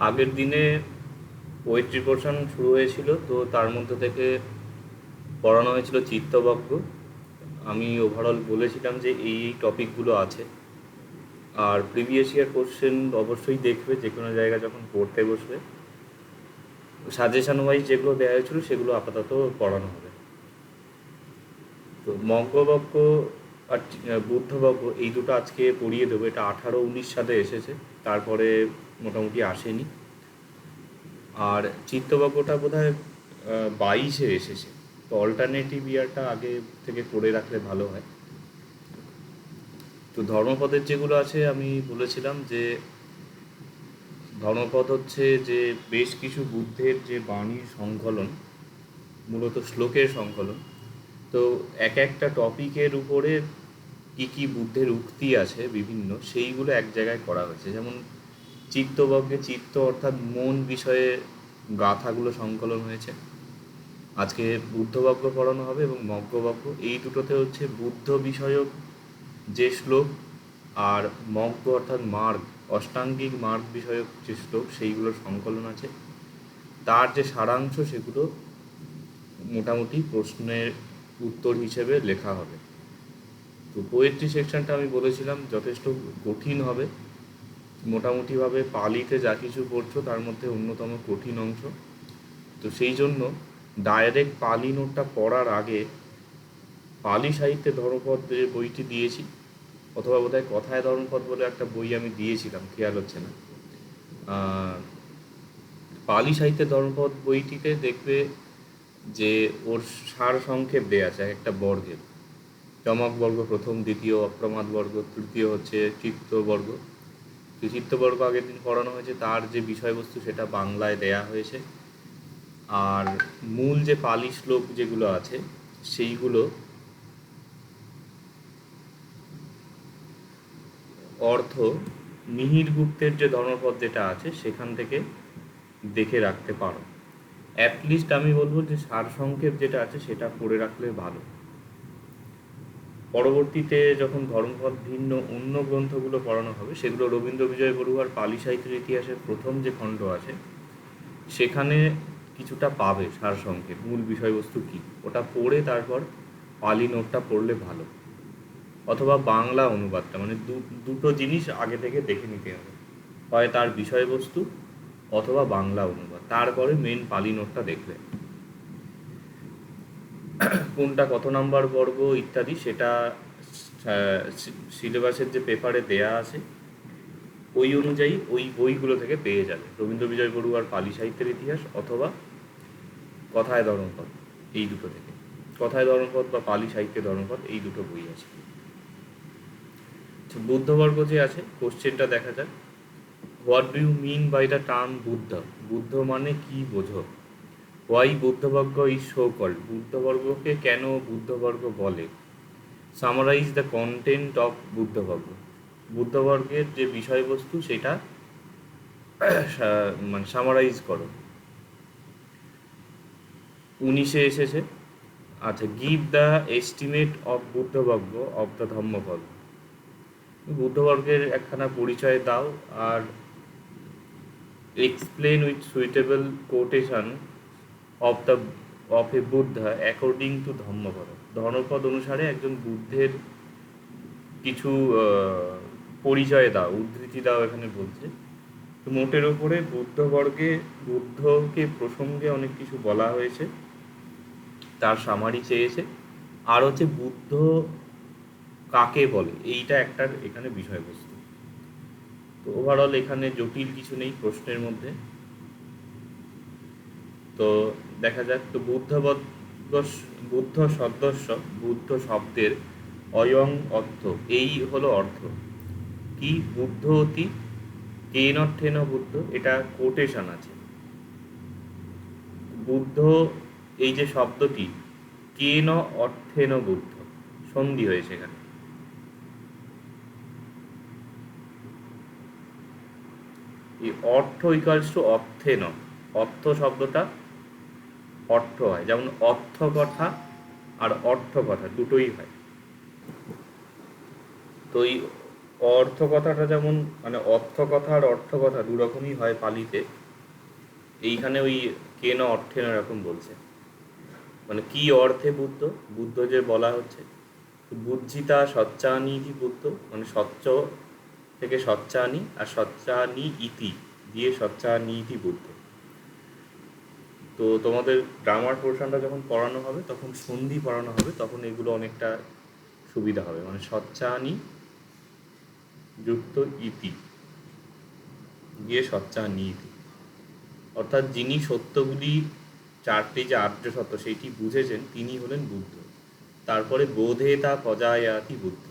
আগের দিনে poetry portion শুরু হয়েছিল, তো তার মধ্যে থেকে পড়ানো হয়েছিল চিত্তবজ্ঞ। আমি ওভারঅল বলেছিলাম যে এই টপিকগুলো আছে। আর প্রিভিয়াস ইয়ার কোশ্চেন অবশ্যই দেখবে যে কোনো জায়গায় যখন পড়তে বসবে। সাজেশন ওয়াইজ যেগুলো দেওয়া হয়েছিল সেগুলো আপাতত পড়ানো হবে। তো মঙ্গবজ্ঞ আর বুদ্ধবজ্ঞ এই দুটো আজকে পড়িয়ে দেবো। এটা 18-19 সালে এসেছে, তারপরে মোটামুটি আসেনি। আর চিত্তবজ্ঞটা বোধ হয় 22-এ এসেছে। তো অল্টারনেটিভ ইয়ারটা আগে থেকে করে রাখলে ভালো হয়। তো ধর্মপদের যেগুলো আছে আমি বলেছিলাম যে ধর্মপদ হচ্ছে যে বেশ কিছু বুদ্ধের যে বাণীর সংকলন, মূলত শ্লোকের সংকলন। তো এক একটা টপিকের উপরে কী কী বুদ্ধের উক্তি আছে বিভিন্ন, সেইগুলো এক জায়গায় করা হয়েছে। যেমন চিত্তবজ্ঞে চিত্ত অর্থাৎ মন বিষয়ে গাথাগুলো সংকলন হয়েছে। আজকে বুদ্ধবজ্ঞ পড়ানো হবে এবং মজ্ঞবজ্ঞ, এই দুটোতে হচ্ছে বুদ্ধ বিষয়ক যে শ্লোক, আর মজ্ঞ অর্থাৎ মার্গ, অষ্টাঙ্গিক মার্গ বিষয়ক যে শ্লোক সেইগুলোর সংকলন আছে। তার যে সারাংশ সেগুলো মোটামুটি প্রশ্নের উত্তর হিসেবে লেখা হবে। তো পোয়েট্রি সেকশনটা আমি বলেছিলাম যথেষ্ট কঠিন হবে। মোটামুটিভাবে পালিতে যা কিছু পড়ছো তার মধ্যে অন্যতম কঠিন অংশ। তো সেই জন্য ডাইরেক্ট পালি নোটটা পড়ার আগে পালি সাহিত্যে ধর্মপদ যে বইটি দিয়েছি, অথবা বোধহয় কথায় ধর্মপদ বলে একটা বই আমি দিয়েছিলাম, খেয়াল হচ্ছে না। পালি সাহিত্যে ধর্মপদ বইটিতে দেখবে যে ওর সার সংক্ষেপ দেওয়া আছে একটা বর্গের। চমক বর্গ প্রথম, দ্বিতীয় অপ্রমাদ বর্গ, তৃতীয় হচ্ছে চিত্তবর্গ। তো চিত্তবর্গ আগের দিন পড়ানো হয়েছে, তার যে বিষয়বস্তু সেটা বাংলায় দেয়া হয়েছে। আর মূল যে পালি শ্লোক যেগুলো আছে সেইগুলো অর্থ মিহির গুপ্তের যে ধর্মপদ যেটা আছে সেখান থেকে দেখে রাখতে পারো। অ্যাটলিস্ট আমি বলবো যে সারসংক্ষেপ যেটা আছে সেটা পড়ে রাখলে ভালো। পরবর্তীতে যখন ধর্মপদ ভিন্ন অন্য গ্রন্থগুলো পড়ানো হবে, সেগুলো রবীন্দ্র বিজয় বড়ুয়ার পালি সাহিত্যের ইতিহাসের প্রথম যে খণ্ড আছে সেখানে কিছুটা পাবে সারসংক্ষেপ, মূল বিষয়বস্তু কী, ওটা পড়ে তারপর পালি নোটটা পড়লে ভালো। অথবা বাংলা অনুবাদটা, মানে দুটো জিনিস আগে থেকে দেখে নিতে হবে, হয় তার বিষয়বস্তু অথবা বাংলা অনুবাদ, তারপরে মেন পালি নোটটা দেখবে। কোনটা কত নাম্বার বর্গ ইত্যাদি সেটা সিলেবাসের যে পেপারে দেয়া আছে ওই অনুযায়ী ওই বইগুলো থেকে পেয়ে যাবে। রবীন্দ্র বিজয় বড়ুয়ার পালি সাহিত্যের ইতিহাস অথবা কথায় ধর্মপদ, এই দুটো থেকে। কথায় ধর্মপদ বা পালি সাহিত্যে ধর্মপদ, এই দুটো বই আছে। বুদ্ধবর্গ যে আছে, কোশ্চেনটা দেখা যাক। What do you mean by the term Buddha? Buddha মানে কি বোঝো? Why Buddhavagga is so called? বুদ্ধবর্গকে কেন বুদ্ধবর্গ বলে? Summarise the content of Buddhavagga. বুদ্ধবর্গের যে বিষয়বস্তু সেটা মানে সামারাইজ করো। 19-এ এসেছে। আচ্ছা, give the estimate of Buddhavagga of the Dhammapada. বুদ্ধবর্গের একখানা পরিচয় দাও, আর explain with suitable quotation of a Buddha according to Dhammapada. Dharmapada অনুসারে একজন বুদ্ধের কিছু পরিচয় দাও, উদ্ধৃতি দাও এখানে বলছে। তো মোটের ওপরে বুদ্ধবর্গে বুদ্ধকে প্রসঙ্গে অনেক কিছু বলা হয়েছে, তার সামারি চেয়েছে। আর হচ্ছে বুদ্ধ কাকে বলে, এইটা একটা এখানে বিষয়বস্তু। তো ওভারঅল এখানে জটিল কিছু নেই প্রশ্নের মধ্যে। তো দেখা যাক। তো বুদ্ধ শব্দস্য, বুদ্ধ শব্দের অয়ং অর্থ, এই হলো অর্থ কি? বুদ্ধ অতি কেন অর্থেন বুদ্ধ, এটা কোটেশন আছে। বুদ্ধ এই যে শব্দটি কেন অর্থেন বুদ্ধ, সন্ধি হয়েছে এখানে। এই অর্থ ইকালস টু অর্থেন, অর্থ শব্দটা অর্থ হয়, যেমন অর্থ কথা আর অর্থ কথা দুটোই হয়। তো এই অর্থ কথাটা যেমন মানে অর্থ কথা আর অর্থ কথা দু রকমই হয় পালিতে, এইখানে ওই কেন অর্থে না এরকম বলছে। মানে কি অর্থে বুদ্ধ, বুদ্ধ যে বলা হচ্ছে বুদ্ধিতা সচ্চানিধি বুদ্ধ, মানে সচ্চ থেকে সচ্চানি, আর সচ্চানি ইতি দিয়ে সচ্চানিধি বুদ্ধ। তো তোমাদের গ্রামার পোর্শনটা যখন পড়ানো হবে, তখন সন্ধি পড়ানো হবে, তখন এগুলো অনেকটা সুবিধা হবে। মানে সচ্চানি যুক্ত ইতি দিয়ে সচ্চানি ইতি, অর্থাৎ যিনি সত্যগুলি চারটি যে আর্য সত্য সেইটি বুঝেছেন তিনি হলেন বুদ্ধ। তারপরে বোধে তা প্রজায়াতি বুদ্ধ।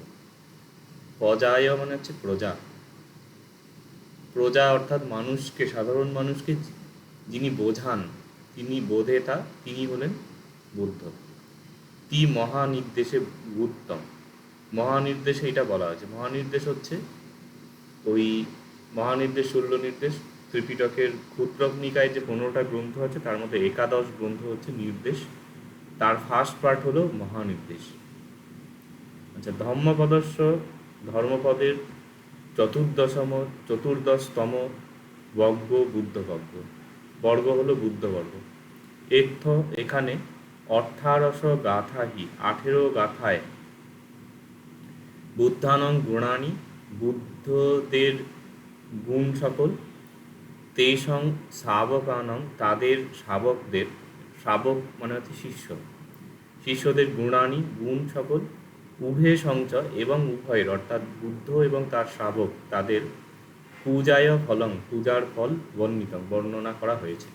প্রজায় মানে হচ্ছে প্রজা, প্রজা অর্থাৎ মানুষকে, সাধারণ মানুষকে যিনি বোঝান, তিনি বোধে তা, তিনি হলেন বুদ্ধ। তি মহানির্দেশে উত্তম, মহানির্দেশে এটা বলা হয়েছে। মহানির্দেশ হচ্ছে ওই মহানির্দেশ, শূন্য নির্দেশ, ত্রিপিটকের ক্ষুদ্রক নিকায় যে 15টা গ্রন্থ আছে তার মধ্যে একাদশ গ্রন্থ হচ্ছে নির্দেশ, তার ফার্স্ট পার্ট হলো মহানির্দেশ। আচ্ছা, ধর্মপদস্য, ধর্মপদের চতুর্দশতম বর্গ বুদ্ধবর্গ, বর্গ হলো বুদ্ধবর্গ। এখানে অর্থারস গাথাহি, 18 গাথায় বুদ্ধানং গুণানি, বুদ্ধদের গুণ সকল, তেষং শাবকানং, তাদের শাবকদের, শাবক মানে হচ্ছে শিষ্য, শিষ্যদের গুণানি গুণ সকল, উভে সংচয় এবং উভয়ের অর্থাৎ বুদ্ধ এবং তার শাবক তাদের পূজায় ফলং, পূজার ফল বর্ণিতম বর্ণনা করা হয়েছে।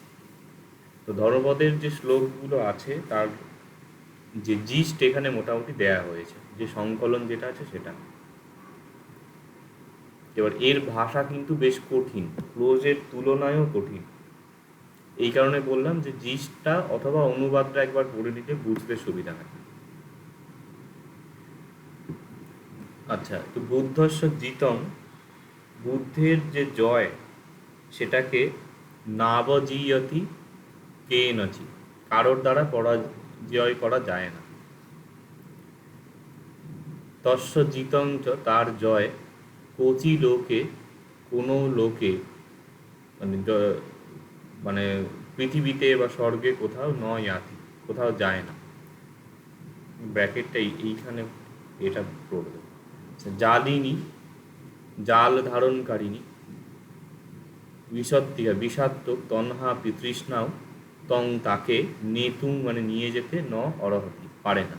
তো ধর্মপদের যে শ্লোকগুলো আছে তার যে জিস্ট এখানে মোটামুটি দেয়া হয়েছে, যে সংকলন যেটা আছে সেটা। এবার এর ভাষা কিন্তু বেশ কঠিন, ক্লোজের তুলনায়ও কঠিন। এই কারণে বললাম যে জিস্টটা অথবা অনুবাদটা একবার পড়ে নিতে বুঝতে সুবিধা হয়। আচ্ছা, তো বুদ্ধস্য জিতং, বুদ্ধের যে জয় সেটাকে নাবজীয়তি কেনচি, কারোর দ্বারা পরাজয় করা যায় না। তস্য জিতং চ, তার জয়, কোচি লোকে, কোনো লোকে, মানে মানে পৃথিবীতে বা স্বর্গে কোথাও নয় আতি, কোথাও যায় না। ব্র্যাকেটটা এইখানে এটা পড়বে। জালিনী, জাল ধারণকারিণী, বিষত্তিকা বিষাত্মক, তন্হা তৃষ্ণাও, তং তাকে, নেতুং মানে নিয়ে যেতে, ন অরহতি পারে না।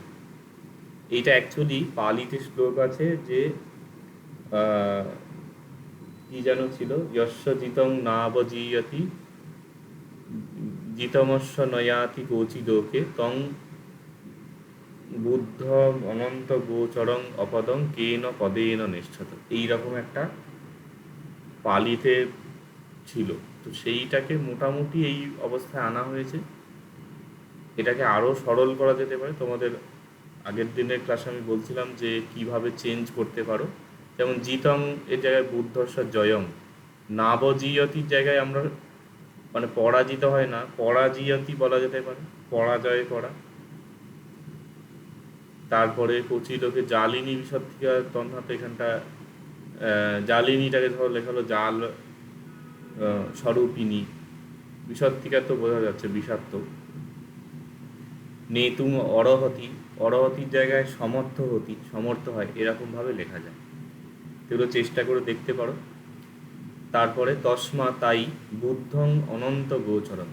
এইটা অ্যাকচুয়ালি পালিতে শ্লোক আছে যে কি যেন ছিল, যস্য জিতং নাবজীয়তি জিতমস্য নয়াতি কোচি লোকে, তং বুদ্ধ অনন্ত গোচরং অপদং কেন পদেন নিষ্ঠত। এইরকম একটা পালিতে ছিল। তো সেইটাকে মোটামুটি এই অবস্থায় আনা হয়েছে। এটাকে আরও সরল করা যেতে পারে। তোমাদের আগের দিনের ক্লাসে আমি বলছিলাম যে কিভাবে চেঞ্জ করতে পারো। যেমন জিতং এর জায়গায় বুদ্ধস্ব জয়ং, নাবজীয়তির জায়গায় আমরা মানে পরাজিত হয় না, পরাজীয়তি বলা যেতে পারে, পরাজয় করা। তারপরে কচি লোকে জালিনী বিষত্তিকা তন্হাতে, এখানটা জালিনীটাকে ধরো লেখা হলো জাল স্বরূপিনী, বিষত্তিকা তো বোঝা যাচ্ছে বিষাত্মক। নেতুং অরহতি, অরহতির জায়গায় সমর্থ হতি, সমর্থ হয়, এরকমভাবে লেখা যায়। এগুলো চেষ্টা করে দেখতে পারো। তারপরে তস্মা তাই বুদ্ধং অনন্ত গোচরম,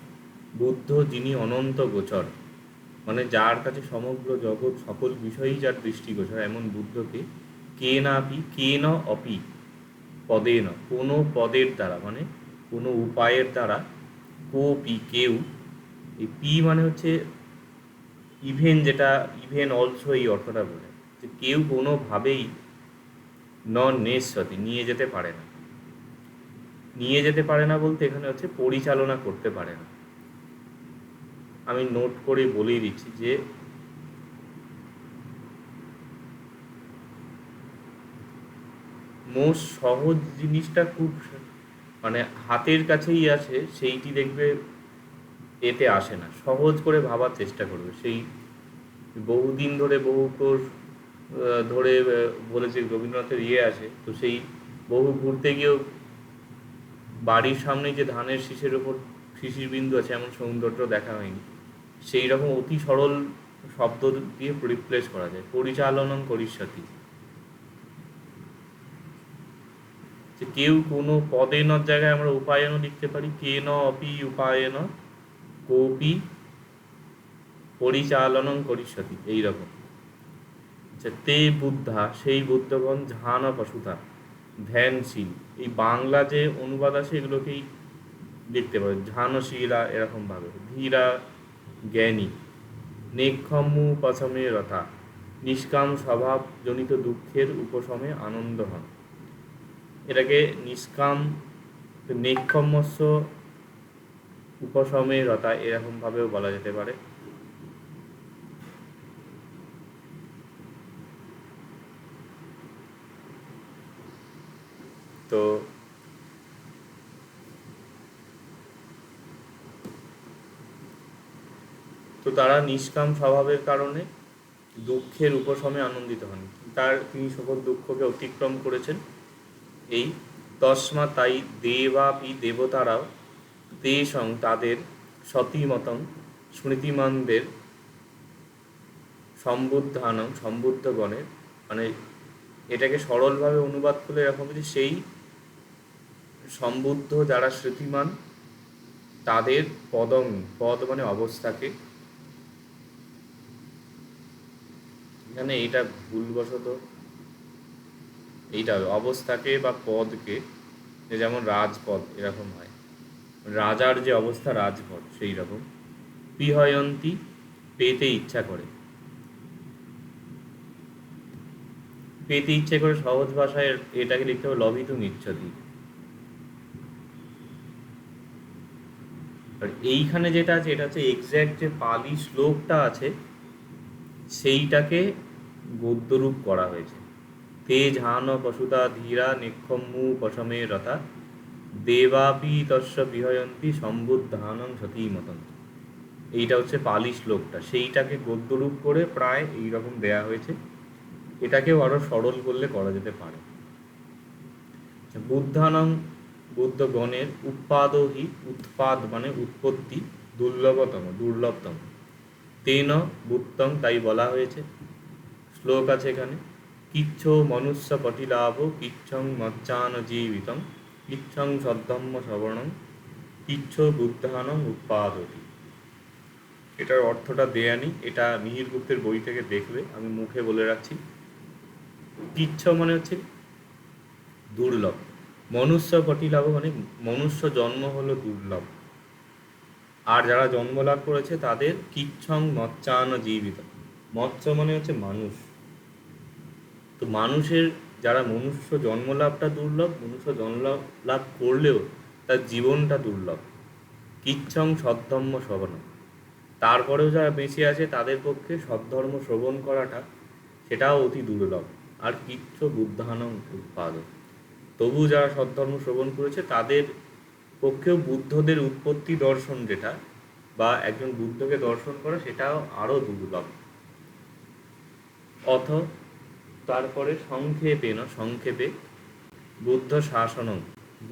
বুদ্ধ যিনি অনন্ত গোচর, মানে যার কাছে সমগ্র জগৎ সকল বিষয়ই যার দৃষ্টিগোচর, এমন বুদ্ধকে কেনাপি কেন অপি পদেন, কোনো পদের দ্বারা মানে কোনো উপায়ের দ্বারা, কোপি কেউ, এই পি মানে হচ্ছে ইভেন, যেটা ইভেন অলসো এই অর্থটা বলে, যে কেউ কোনোভাবেই ন নেশ্বতি নিয়ে যেতে পারে না। নিয়ে যেতে পারে না বলতে এখানে হচ্ছে পরিচালনা করতে পারে না। আমি নোট করে বলেই দিচ্ছি যে মোস্ট সহজ জিনিসটা খুব মানে হাতের কাছেই আছে, সেইটি দেখবে এতে আসে না। সহজ করে ভাবার চেষ্টা করবে, সেই বহুদিন ধরে বহু কোর্স ধরে বলেছে রবীন্দ্রনাথের আছে, তো সেই বহু ঘুরতে গিয়েও বাড়ির সামনে যে ধানের শীষের ওপর শিশির বিন্দু আছে এমন সৌন্দর্য দেখা হয়নি। সেই রকম অতি সরল শব্দ দিয়ে রিপ্লেস করা যায়। পরিচালনং করিষ্যতি, যে কেউ কোনো পদেনর জায়গায় আমরা উপায়নও লিখতে পারি, কেন অপি উপায়ন কোপি পরিচালনং করিষ্যতি, এইরকম। আচ্ছা, তে বুদ্ধা, সেই বুদ্ধগণ, ধ্যান পশুতা, ধ্যানশীল। এই বাংলা যে অনুবাদ আছে এগুলোকেই লিখতে পারে, ধ্যানশীলা এরকমভাবে। ধীরা, জ্ঞানী। নেক্ষম্মু পশমে রথা, নিষ্কাম স্বভাবজনিত দুঃখের উপশমে আনন্দ হন। এটাকে নিষ্কাম, নেক্ষম্মস্য উপশমে রথা এরকমভাবেও বলা যেতে পারে। তো তো তারা নিষ্কাম স্বভাবের কারণে দুঃখের উপশমে আনন্দিত হন। তিনি সকল দুঃখকে অতিক্রম করেছেন। এই তসমা, তাই দেবাপি, দেবতারাও, তেসং তাদের, সতীমতং স্মৃতিমানদের, সম্বুদ্ধানং সম্বুদ্ধগণের, মানে এটাকে সরলভাবে অনুবাদ করলে এরকম যে সেই সম্বুদ্ধ যারা স্মৃতিমান তাদের পদং, পদ মানে অবস্থাকে, এখানে এটা ভুলবশত এইটা অবস্থাকে বা পদকে, যেমন রাজপদ এরকম হয়, রাজার যে অবস্থা রাজপদ সেই রকম। পিহয়ন্তী, পেতে ইচ্ছা করে, পেতে ইচ্ছে করে সহজ ভাষায় এটাকে লিখতে হবে লভিতুম ইচ্ছতি। আর এইখানে যেটা আছে এটা হচ্ছে এক্স্যাক্ট যে পালি শ্লোকটা আছে সেইটাকে গদ্যরূপ করা হয়েছে। তে ঝান পশুতা ধীরা নিক্ষম্মু পশমে রথা, দেবাপি তস্য বিহয়ন্তী সম্বুদ্ধানং সতীমতং। এইটা হচ্ছে পালি শ্লোকটা, সেইটাকে গদ্যরূপ করে প্রায় এইরকম দেয়া হয়েছে। এটাকেও আরো সরল করলে করা যেতে পারে। বুদ্ধানং, বুদ্ধগণের, উৎপাদহি, উৎপাদ মানে উৎপত্তি, দুর্লভতম। তেন বুদ্ধং, তাই বলা হয়েছে। শ্লোক আছে এখানে, কিচ্ছ মনুষ্য পটিলাভ, কিচ্ছং মজ্জান জীবিতং, কিচ্ছং সদ্ধম্ম শ্রবণং, কিচ্ছ বুদ্ধানং উৎপাদতি। এটার অর্থটা দেয়া নেই, এটা মিহির গুপ্তের বই থেকে দেখবে, আমি মুখে বলে রাখছি। কিচ্ছ মানে হচ্ছে দুর্লভ, মনুষ্য পটিলাভ মানে মনুষ্য জন্ম হলো দুর্লভ, আর যারা জন্ম লাভ করেছে তাদের কিচ্ছং মচ্চান জীবিত। মৎস্য মানে হচ্ছে মানুষ, তো মানুষের যারা মনুষ্য জন্মলাভটা দুর্লভ, মনুষ্য জন্ম লাভ করলেও তার জীবনটা দুর্লভ। কিচ্ছং সদ্ধর্ম শ্রবণ, তারপরেও যারা বেঁচে আছে তাদের পক্ষে সদ্ধর্ম শ্রবণ করাটা সেটাও অতি দুর্লভ। আর কিচ্ছ বুদ্ধানং উৎপাদক, তবু যারা সদ্ধর্ম শ্রবণ করেছে তাদের পক্ষেও বুদ্ধদের উৎপত্তি দর্শন যেটা, বা একজন বুদ্ধকে দর্শন করা, সেটাও আরও দুর্লভ। অথ, তারপরে সংক্ষেপে বুদ্ধ শাসনং,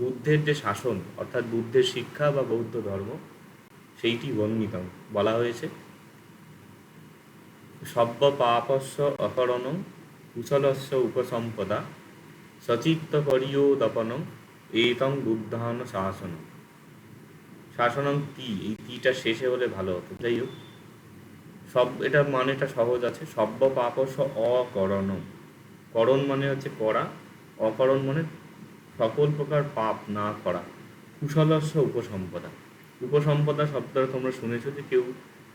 বুদ্ধের যে শাসন অর্থাৎ বুদ্ধের শিক্ষা বা বৌদ্ধ ধর্ম সেইটি বর্ণিতম বলা হয়েছে। সব্য পাপস্য অকরণং কুশলস্য উপসম্পদা, সচিত্ত পরিয়োদপনং এতং বুদ্ধান শাসনং। শাসনং তি, এই তিটা শেষে হলে ভালো হতো, যাই হোক সব, এটা মানেটা সহজ আছে। সব্য পাপস্য অকরণং, করণ মানে হচ্ছে করা, অকরণ মানে সকল প্রকার পাপ না করা। কুশলস্য উপসম্পদা, উপসম্পদা শব্দটা তোমরা শুনেছো যে কেউ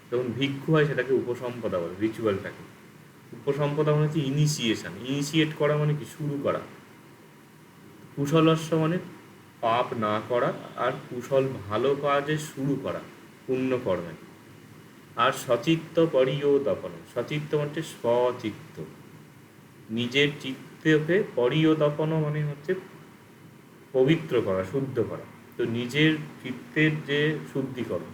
যখন ভিক্ষু হয় সেটাকে উপসম্পদা বলে, রিচুয়ালটাকে। উপসম্পদা মানে হচ্ছে ইনিশিয়েশন, ইনিশিয়েট করা মানে কি, শুরু করা। কুশলস্য মানে পাপ না করা, আর কুশল ভালো কাজে শুরু করা, পুণ্যকর্মে। আর সচিত্ত পরিয়োদপন, সচিত্ত মানে স্বচিত্ত, নিজের চিত্তকে, পরিয়োদপন মানে হচ্ছে পবিত্র করা, শুদ্ধ করা। তো নিজের চিত্তের যে শুদ্ধিকরণ,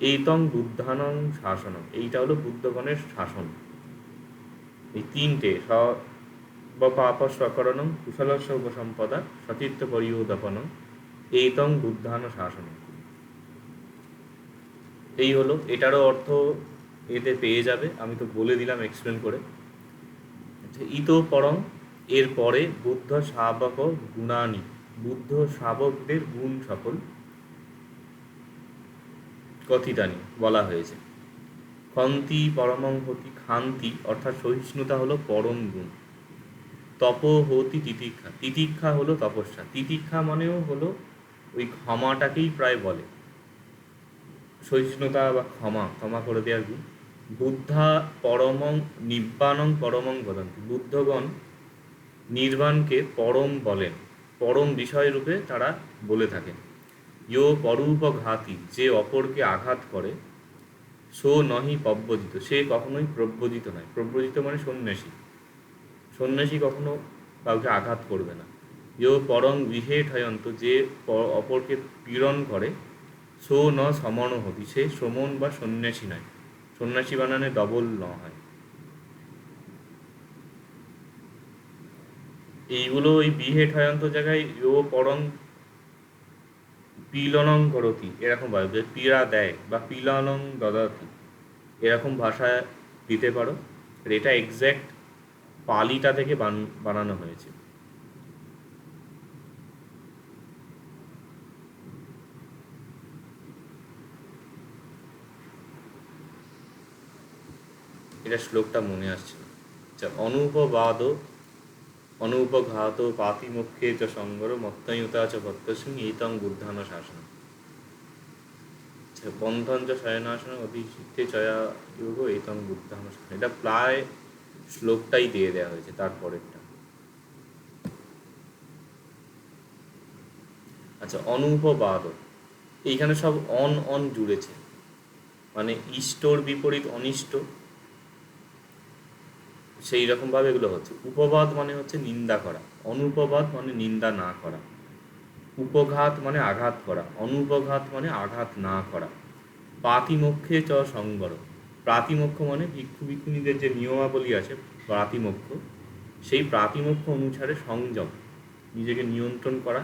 এইতং বুদ্ধানং শাসনম, এইটা হলো বুদ্ধগণের শাসন। এই তিনটে পাপস্বকরণম কুশলস্য উপসম্পদা সচিত্ত পরিউদপনম এইতং বুদ্ধান শাসনম। এই হলো, এটারও অর্থ এতে পেয়ে যাবে, আমি তো বলে দিলাম এক্সপ্লেন করে। ইতো পরং, এর পরে বুদ্ধ শাবক গুণানি, বুদ্ধ শাবকদের গুণ সকল কথিতানি বলা হয়েছে। খন্তি পরমং হতি, খান্তি অর্থাৎ সহিষ্ণুতা হলো পরম গুণ। তপ হতি তিতিক্ষা, তিতিক্ষা হলো তপস্যা, তিতিক্ষা মানেও হলো ওই ক্ষমাটাকেই প্রায় বলে, সহিষ্ণুতা বা ক্ষমা, ক্ষমা করে দেওয়ার গুণ। বুদ্ধা পরমং নিব্বাণং পরমং বদন্তি, বুদ্ধগণ নির্বাণকে পরম বলেন, পরম বিষয়রূপে তারা বলে থাকেন। ইয়ো পরূপঘাতী, যে অপরকে আঘাত করে, সো নহি পব্বজিত, সে কখনোই প্রব্রজিত নয়। প্রব্রজিত মানে সন্ন্যাসী, সন্ন্যাসী কখনো কাউকে আঘাত করবে না। ইয়ো পরং বিহেঠয়ন্ত, যে অপরকে পীড়ন করে, সো ন সমন হতি, সে সমন বা সন্ন্যাসী নয়। সন্ন্যাসী বানানে ডবল ন হয়। এইগুলো ওই বিহেঠয়ন্ত জায়গায় ইয়ো পরং পীলনং করতি এরকম ভাবে, পীড়া দেয় বা পীলনং দদাতি এরকম ভাষায় দিতে পারো। এটা এক্স্যাক্ট পালিটা থেকে বানানো হয়েছে। এটা শ্লোকটা মনে আসছে না। আচ্ছা, অনুপবাদ অনুপঘাত পাতিমুখে চ সংবর মত্তয়ুতা চ ভক্তসিং এইতং বুদ্ধান শাসন। আচ্ছা, বন্ধন চ শয়নাসন অধিষ্ঠিতে চয়া যোগ এইতং বুদ্ধান শাসন, এটা প্রায় শ্লোকটাই দিয়ে দেওয়া হয়েছে তারপরেরটা। আচ্ছা, অনুপবাদ, এইখানে সব অন অন জুড়েছে, মানে ইষ্টর বিপরীত অনিষ্ট, সেই রকমভাবে এগুলো হচ্ছে। উপবাদ মানে হচ্ছে নিন্দা করা, অনুপবাদ মানে নিন্দা না করা, উপঘাত মানে আঘাত করা, অনুপঘাত মানে আঘাত না করা। পাতিমোক্ষে চ সংবর, প্রাতিমোক্ষ মানে ভিক্ষু ভিক্ষুণীদের যে নিয়মাবলী আছে প্রাতিমোক্ষ, সেই প্রাতিমোক্ষ অনুসারে সংযম, নিজেকে নিয়ন্ত্রণ করা।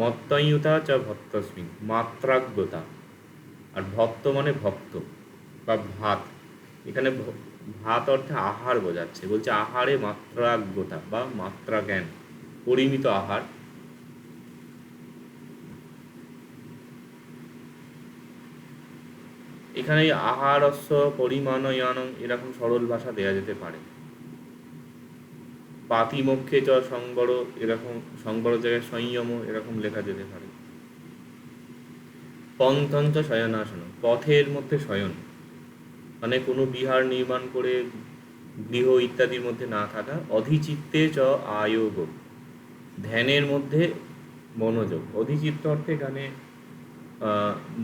মত্তয়ুতা চ ভক্তস্মিন, মাত্রাজ্ঞতা, আর ভক্ত মানে ভক্ত বা ভাত, এখানে ভাত অর্থে আহার বোঝাচ্ছে, বলছে আহারে মাত্রাজ্ঞতা বা মাত্রা জ্ঞান, পরিমিত আহার। এখানে আহারস্য পরিমাণয়ানং এরকম সরল ভাষা দেয়া যেতে পারে। পাতিমোক্ষে চ সংবর, এরকম সংবর জায়গায় সংযম এরকম লেখা যেতে পারে। পন্থঞ্চ শয়নাসন, পথের মধ্যে শয়ন, মানে কোনো বিহার নির্মাণ করে গৃহ ইত্যাদির মধ্যে না থাকা। অধিচিত্তে চ আয়োগ, ধ্যানের মধ্যে মনোযোগ। অধিচিত্ত অর্থে এখানে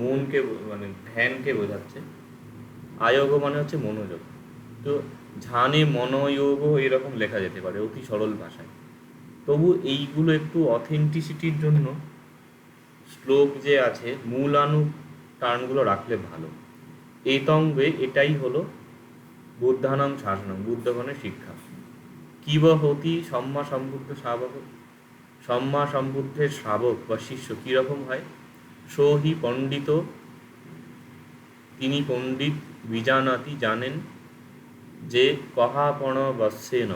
মনকে মানে ধ্যানকে বোঝাচ্ছে, আয়োগ মানে হচ্ছে মনোযোগ। তো ধ্যানে মনোয়োগ এরকম লেখা যেতে পারে অতি সরল ভাষায়। তবু এইগুলো একটু অথেন্টিসিটির জন্য শ্লোক যে আছে মূলানু টার্মগুলো রাখলে ভালো। এতঙ্গে, এটাই হলো বুদ্ধানাম শাসনম, বুদ্ধগণের শিক্ষা। কিব হতি সম্মা সম্বুদ্ধ শাবক, সম্মা সম্বুদ্ধের শাবক বা শিষ্য কীরকম হয়। সহি পণ্ডিত, তিনি পণ্ডিত, বিজানাতি জানেন, যে কহাপণ বৎসেন,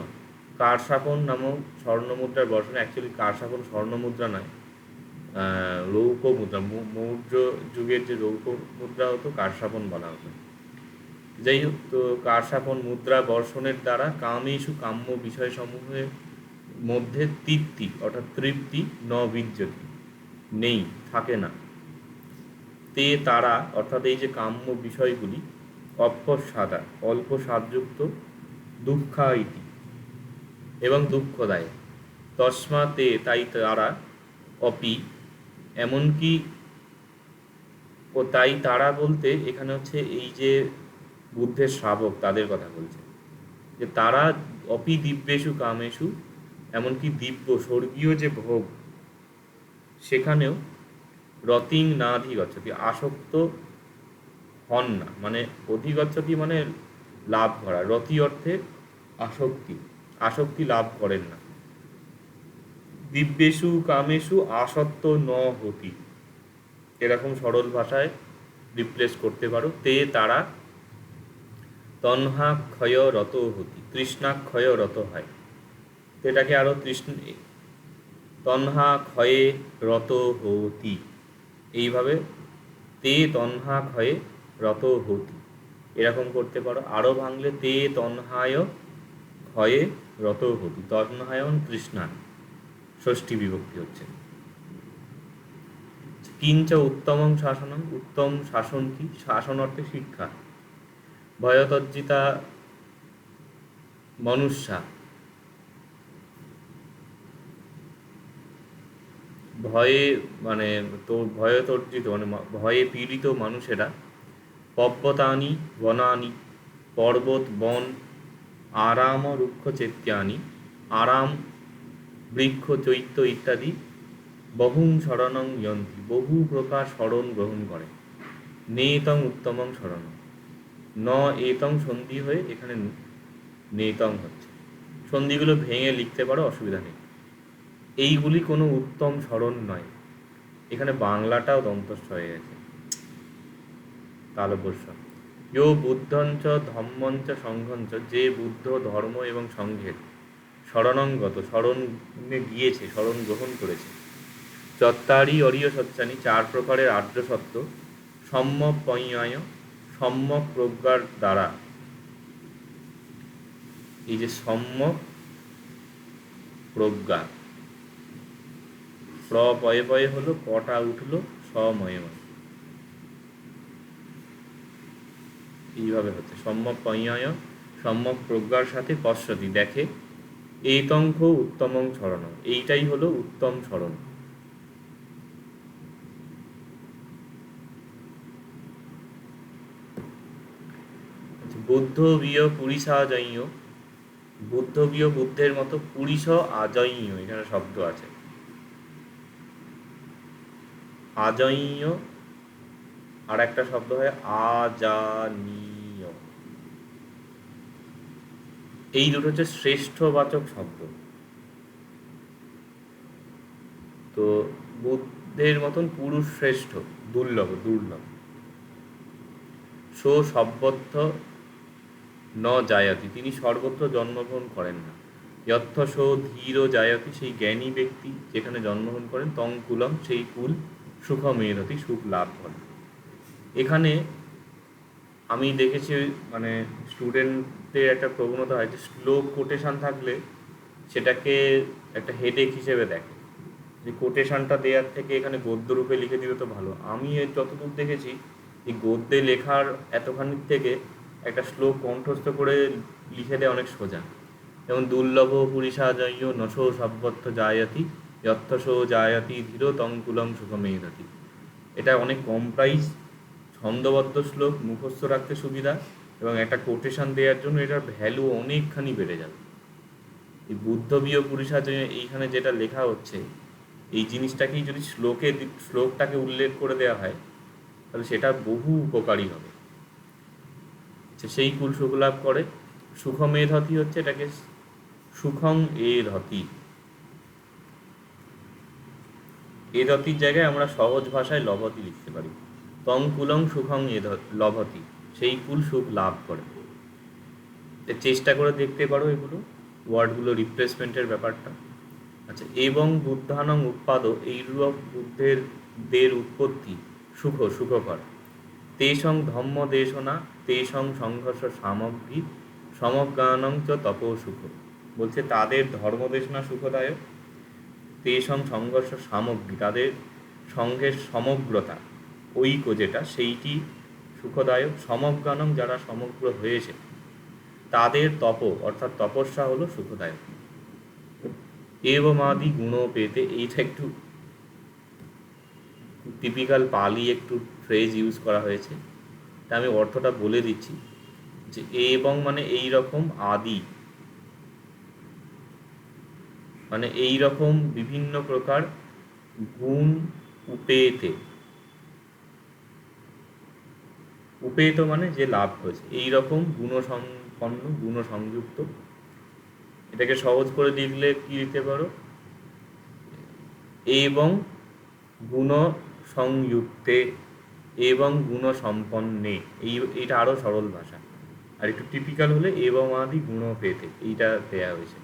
কারসাপন নামক স্বর্ণমুদ্রার বর্ষণে, অ্যাকচুয়ালি কারসাপন স্বর্ণমুদ্রা নয়, রৌপ্য মুদ্রা, মৌর্য যুগের যে রৌপ্য মুদ্রা হতো কারসাপন বলা হতো। যাই হোক, তো কারসাপন মুদ্রা বর্ষণের দ্বারা কামেষু, কাম্য বিষয়সমূহের মধ্যে তৃপ্তি অর্থাৎ তৃপ্তি ন বিদ্যতি নেই, থাকে না। তে তারা অর্থাৎ এই যে কাম্য বিষয়গুলি, অপ্রসাদা অল্প স্বাদযুক্ত, দুঃখাইতি এবং দুঃখদায়ক। তস্মাতে তাই তারা, অপি এমনকি, ও তাই তারা বলতে এখানে হচ্ছে এই যে বুদ্ধের শ্রাবক তাদের কথা বলছে, যে তারা অপি দিব্যেষু কামেষু, এমনকি দিব্য স্বর্গীয় যে ভোগ সেখানেও রতিং না অধিগচ্ছতি, আসক্ত হন না, মানে অধিগচ্ছতি মানে লাভ করা, রতি অর্থে আসক্তি, আসক্তি লাভ করেন না। দিব্যেষু কামেষু আসক্ত ন হতি, এরকম সরল ভাষায় রিপ্লেস করতে পারো। তে তারা তন্হাক্ষয় রত হতি, তৃষ্ণাক্ষয় রত হয়। তো এটাকে আরো তন্হাক্ষয়ে রত হতি, এইভাবে তে তন্হাক্ষয়ে রত হতি এরকম করতে পারো। আরো ভাঙলে তে তন্হায় ক্ষয়ে রত হতি, তন্হায়ন তৃষ্ণান, ষষ্ঠী বিভক্তি হচ্ছে। কিঞ্চ উত্তমং শাসনম, উত্তম শাসন কি? শাসন অর্থে শিক্ষা। ভয়তজ্জিতা মনুষ্যা, ভয়ে মানে ভয়ে তর্জিত মানে ভয়ে পীড়িত মানুষেরা, পব্বতানি বনানি, পর্বত বন, আরাম রুক্ষ চেত্যানি, আরাম বৃক্ষ চৈত্য ইত্যাদি, বহুং শরণং যন্তি, বহু প্রকার শরণ গ্রহণ করে। নেতং উত্তমং শরণ, ন এতং সন্ধি হয়ে এখানে নেতং হচ্ছে। সন্ধিগুলো ভেঙে লিখতে পারো, অসুবিধা নেই। এইগুলি কোনো উত্তম স্মরণ নয়। এখানে বাংলাটাও দন্তস্থ হয়ে গেছে, তালব্যস্য। ইয়ো বুদ্ধঞ্চ ধম্মঞ্চ সংঘঞ্চ, যে বুদ্ধ ধর্ম এবং সংঘের শরণাঙ্গত, শরণে গিয়েছে, শরণ গ্রহণ করেছে। চত্তারি অরিয় সচ্চানি, চার প্রকারের আর্য সত্য। সম্যক পঞ্যায়, সম্যক প্রজ্ঞার দ্বারা। এই যে প্রজ্ঞা, পয়ে পয়ে হলো, পটা উঠলো, সময়ে এইভাবে হচ্ছে। সম্যক পঞ্যায়, সম্যক প্রজ্ঞার সাথে পশ্যতি দেখে। এইতঙ্ক উত্তমং স্মরণ, এইটাই হলো উত্তম স্মরণ। বুদ্ধ বিয় পুরিষাজন্য, বুদ্ধ বিয় বুদ্ধের মতো, পুরিষ আজন্য, এখানে শব্দ আছে। আজন্য আর একটা শব্দ হয় আজানীয়, এই দুটো হচ্ছে শ্রেষ্ঠবাচক শব্দ। তো বুদ্ধের মতন পুরুষ শ্রেষ্ঠ, দুর্লভ দুর্লভ। সো সর্বত্র ন জায়তি, তিনি সর্বত্র জন্মগ্রহণ করেন না। যথ সো ধীর জায়তি, সেই জ্ঞানী ব্যক্তি যেখানে জন্মগ্রহণ করেন, তং কুলম, সেই কুল সুখ মেধতি, সুখ লাভ করেন। এখানে আমি দেখেছি মানে স্টুডেন্টদের একটা প্রবণতা হয় যে শ্লোক কোটেশন থাকলে সেটাকে একটা হেডেক হিসেবে দেখে, যে কোটেশনটা দেওয়ার থেকে এখানে গদ্যরূপে লিখে দিলে তো ভালো। আমি যতদূর দেখেছি এই গদ্যে লেখার এতখানির থেকে একটা শ্লোক কণ্ঠস্থ করে লিখে দেওয়া অনেক সোজা। যেমন দুর্লভ পুরিষাজয় নশো সর্বত্র জায়তি, যথসো জায়তি ধীর তঙ্কুলম সুখমেধতি। এটা অনেক কম প্রাইস, ছন্দবদ্ধ শ্লোক, মুখস্থ রাখতে সুবিধা, এবং একটা কোটেশন দেওয়ার জন্য এটার ভ্যালু অনেকখানি বেড়ে যাবে। এই বুদ্ধবীয় পুরুষাজন্য এইখানে যেটা লেখা হচ্ছে, এই জিনিসটাকেই যদি শ্লোকটাকে উল্লেখ করে দেওয়া হয় তাহলে সেটা বহু উপকারী হবে। সেই কুল সুখ লাভ করে। সুখমেধতি হচ্ছে, এটাকে সুখং এ ধতি, এ ধতির জায়গায় আমরা সহজ ভাষায় লভতি লিখতে পারি। তং কুলং সুখং এ লভতি, সেই কুল সুখ লাভ করে। চেষ্টা করে দেখতে পারো এগুলো, ওয়ার্ডগুলো রিপ্লেসমেন্টের ব্যাপারটা। আচ্ছা, এবং বুদ্ধানং উৎপাদ, এইরূপ বুদ্ধের দের উৎপত্তি সুখকর। তেষং ধম্ম দেশনা, তেষং সংঘর্ষ সামগ্রী, সমজ্ঞানং চ তপ সুখ। বলছে তাদের ধর্মদেশনা সুখদায়ক, তেষং সংঘর্ষ সামগ্রী, তাদের সঙ্গের সমগ্রতা, ঐক্য যেটা, সেইটি সুখদায়ক। সমজ্ঞানং, যারা সমগ্র হয়েছে, তাদের তপ অর্থাৎ তপস্যা হলো সুখদায়ক। এবমাদি গুণ পেতে, এইটা একটু টিপিক্যাল পালি একটু ফ্রেজ ইউজ করা হয়েছে, তা আমি অর্থটা বলে দিচ্ছি। যে এবং মানে এই রকম, আদি মানে এই রকম বিভিন্ন প্রকার গুণ, উপেতে, উপেত মানে যে লাভ হয়েছে, এই রকম গুণসম্পন্ন, গুণ সংযুক্ত, এটাকে সহজ করে লিখলে কি লিখতে পারো, এবং গুণ সংযুক্তে এবং গুণ সম্পন্নে। এইটা আরও সরল ভাষা। আর একটু টিপিক্যাল হলে এবং আদি গুণ পেতে, এইটা দেয়া হয়েছে।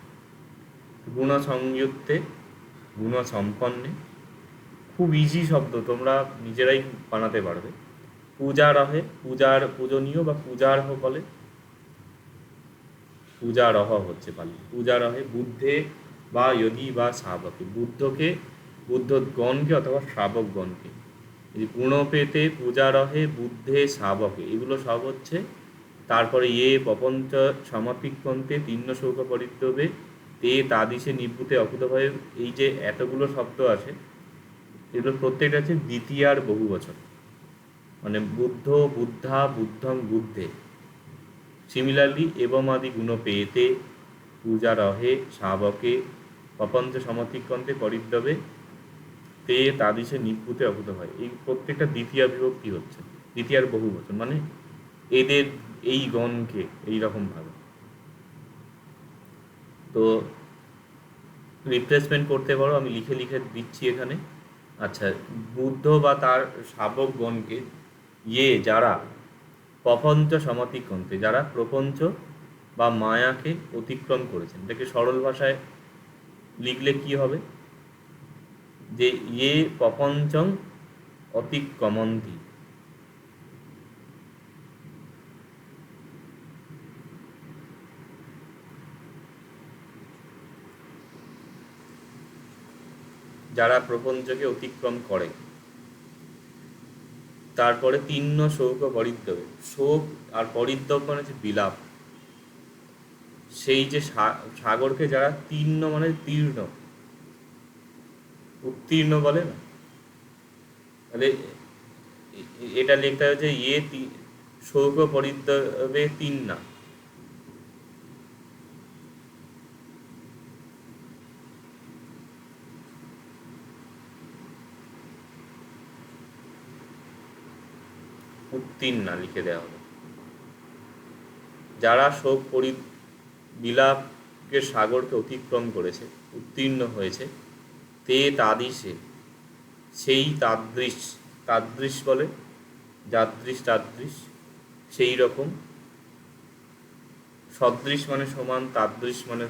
গুণ সংযুক্তে গুণ সম্পন্নে, খুব ইজি শব্দ, তোমরা নিজেরাই বানাতে পারবে। পূজারহে, পূজনীয় বা পূজারহ বলে, পূজারহ হচ্ছে পালি। পূজারহে বুদ্ধে বা যোগী বা শাবকে, বুদ্ধগণকে অথবা শ্রাবকগণকে। এই গুণ পেতে, পূজারহে, বুদ্ধে, শাবকে, এগুলো সব হচ্ছে। তারপরে প্রপঞ্চ সমাপিক্ষন্তে তিন্ন শৌক পরিদ্রবে তে তাদিশে নিভূতে অকুতভয়ে, এই যে এতগুলো শব্দ আছে, এগুলো প্রত্যেকটা হচ্ছে দ্বিতীয়ার বহু বচন, মানে বুদ্ধ, বুদ্ধা, বুদ্ধং, বুদ্ধে। সিমিলারলি এবমাদি গুণ পেতে, পূজারহে, শাবকে, প্রপঞ্চ সমতিক্রান্তে পরিদ্রবে তে তাদিশে নিভূতে অকুত হয়, এই প্রত্যেকটা দ্বিতীয় বিভক্তি হচ্ছে, দ্বিতীয়ার বহু বচন, মানে এদের, এই গণকে এইরকম ভাবে। তো রিপ্লেসমেন্ট করতে পারো, আমি লিখে লিখে দিচ্ছি এখানে। আচ্ছা, বুদ্ধ বা তার শাবকগণকে, যারা প্রপঞ্চ সমাতিক্রান্তে, যারা প্রপঞ্চ বা মায়াকে অতিক্রম করেছেন। এটাকে সরল ভাষায় লিখলে কি হবে, যে প্রপঞ্চং অতিক্রমন্তি, যারা প্রপঞ্চকে অতিক্রম করে। তারপরে তিন্ন শৌক পরিদ্রবে, শোক আর পরিদ্রব মানে হচ্ছে বিলাপ। সেই যে সাগরকে যারা তিন্ন মানে তীর্ণ, উত্তীর্ণ বলে না, তাহলে এটা লিখতে হচ্ছে শৌক পরিদ্রবে তিন্না। উত্তীর্ণা লিখে দেওয়া হবে। যারা শোক বিলাপকে সাগরকে অতিক্রম করেছে, উত্তীর্ণ হয়েছে, তে তাদিশে, সেই তাদৃশ, তাদৃশ বলে, যাদৃশ তাদৃশ, সেই রকম। সদৃশ মানে সমান, তাদৃশ মানে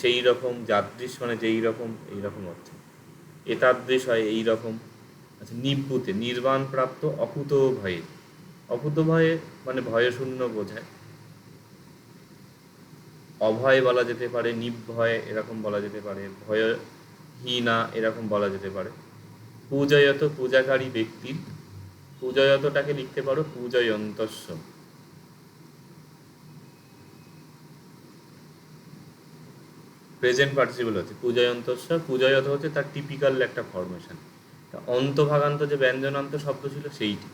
সেই রকম, যাদৃশ মানে যেই রকম, এইরকম অর্থ। এতাদৃশ হয় এই রকম। আচ্ছা, নিভূতে, নির্বাণ প্রাপ্ত, অকুত ভয়ে। অকুত ভয়ে মানে ভয়শূন্য বোঝায়। অভয় বলা যেতে পারে, নির্ভয় এরকম বলা যেতে পারে, ভয়হীনা এরকম বলা যেতে পারে। পূজয়ত, পূজাকারী ব্যক্তির, পূজয়তটাকে লিখতে পারো পূজয়ন্তস্য। প্রেজেন্ট পার্টিসিপল হচ্ছে পূজয়ন্তস্য। পূজয়ত হচ্ছে তার টিপিক্যাল একটা ফরমেশন। অন্তভাগান্ত যে ব্যঞ্জনান্ত শব্দ ছিল সেইটি।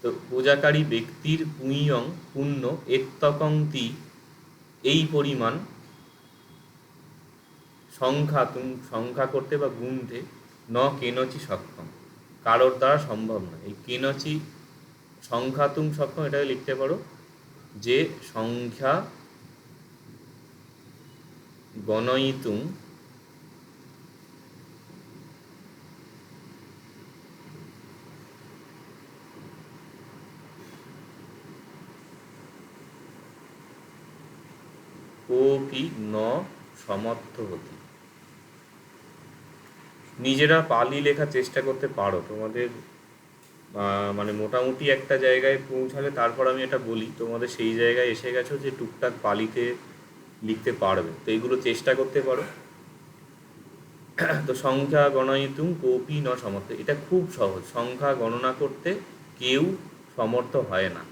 তো পূজাকারী ব্যক্তির পুঁয়ং পুণ্য এত্তকংতি, এই পরিমাণ সংখ্যা করতে বা গুনতে, ন কেনচি সক্ষম, কারোর দ্বারা সম্ভব না। এই কেনচি সংখ্যাতুং সক্ষম, এটাকে লিখতে পারো যে সংখ্যা গণয়িতুং কোপি ন সমর্থ হতি। নিজেরা পালি লেখার চেষ্টা করতে পারো, তোমাদের মানে মোটামুটি একটা জায়গায় পৌঁছালে, তারপর আমি এটা বলি, তোমাদের সেই জায়গায় এসে গেছো যে টুকটাক পালিতে লিখতে পারবে, তো এইগুলো চেষ্টা করতে পারো। তো সংখ্যা গণয়িতুং কোপি ন সমর্থ, এটা খুব সহজ। সংখ্যা গণনা করতে কেউ সমর্থ হয় না।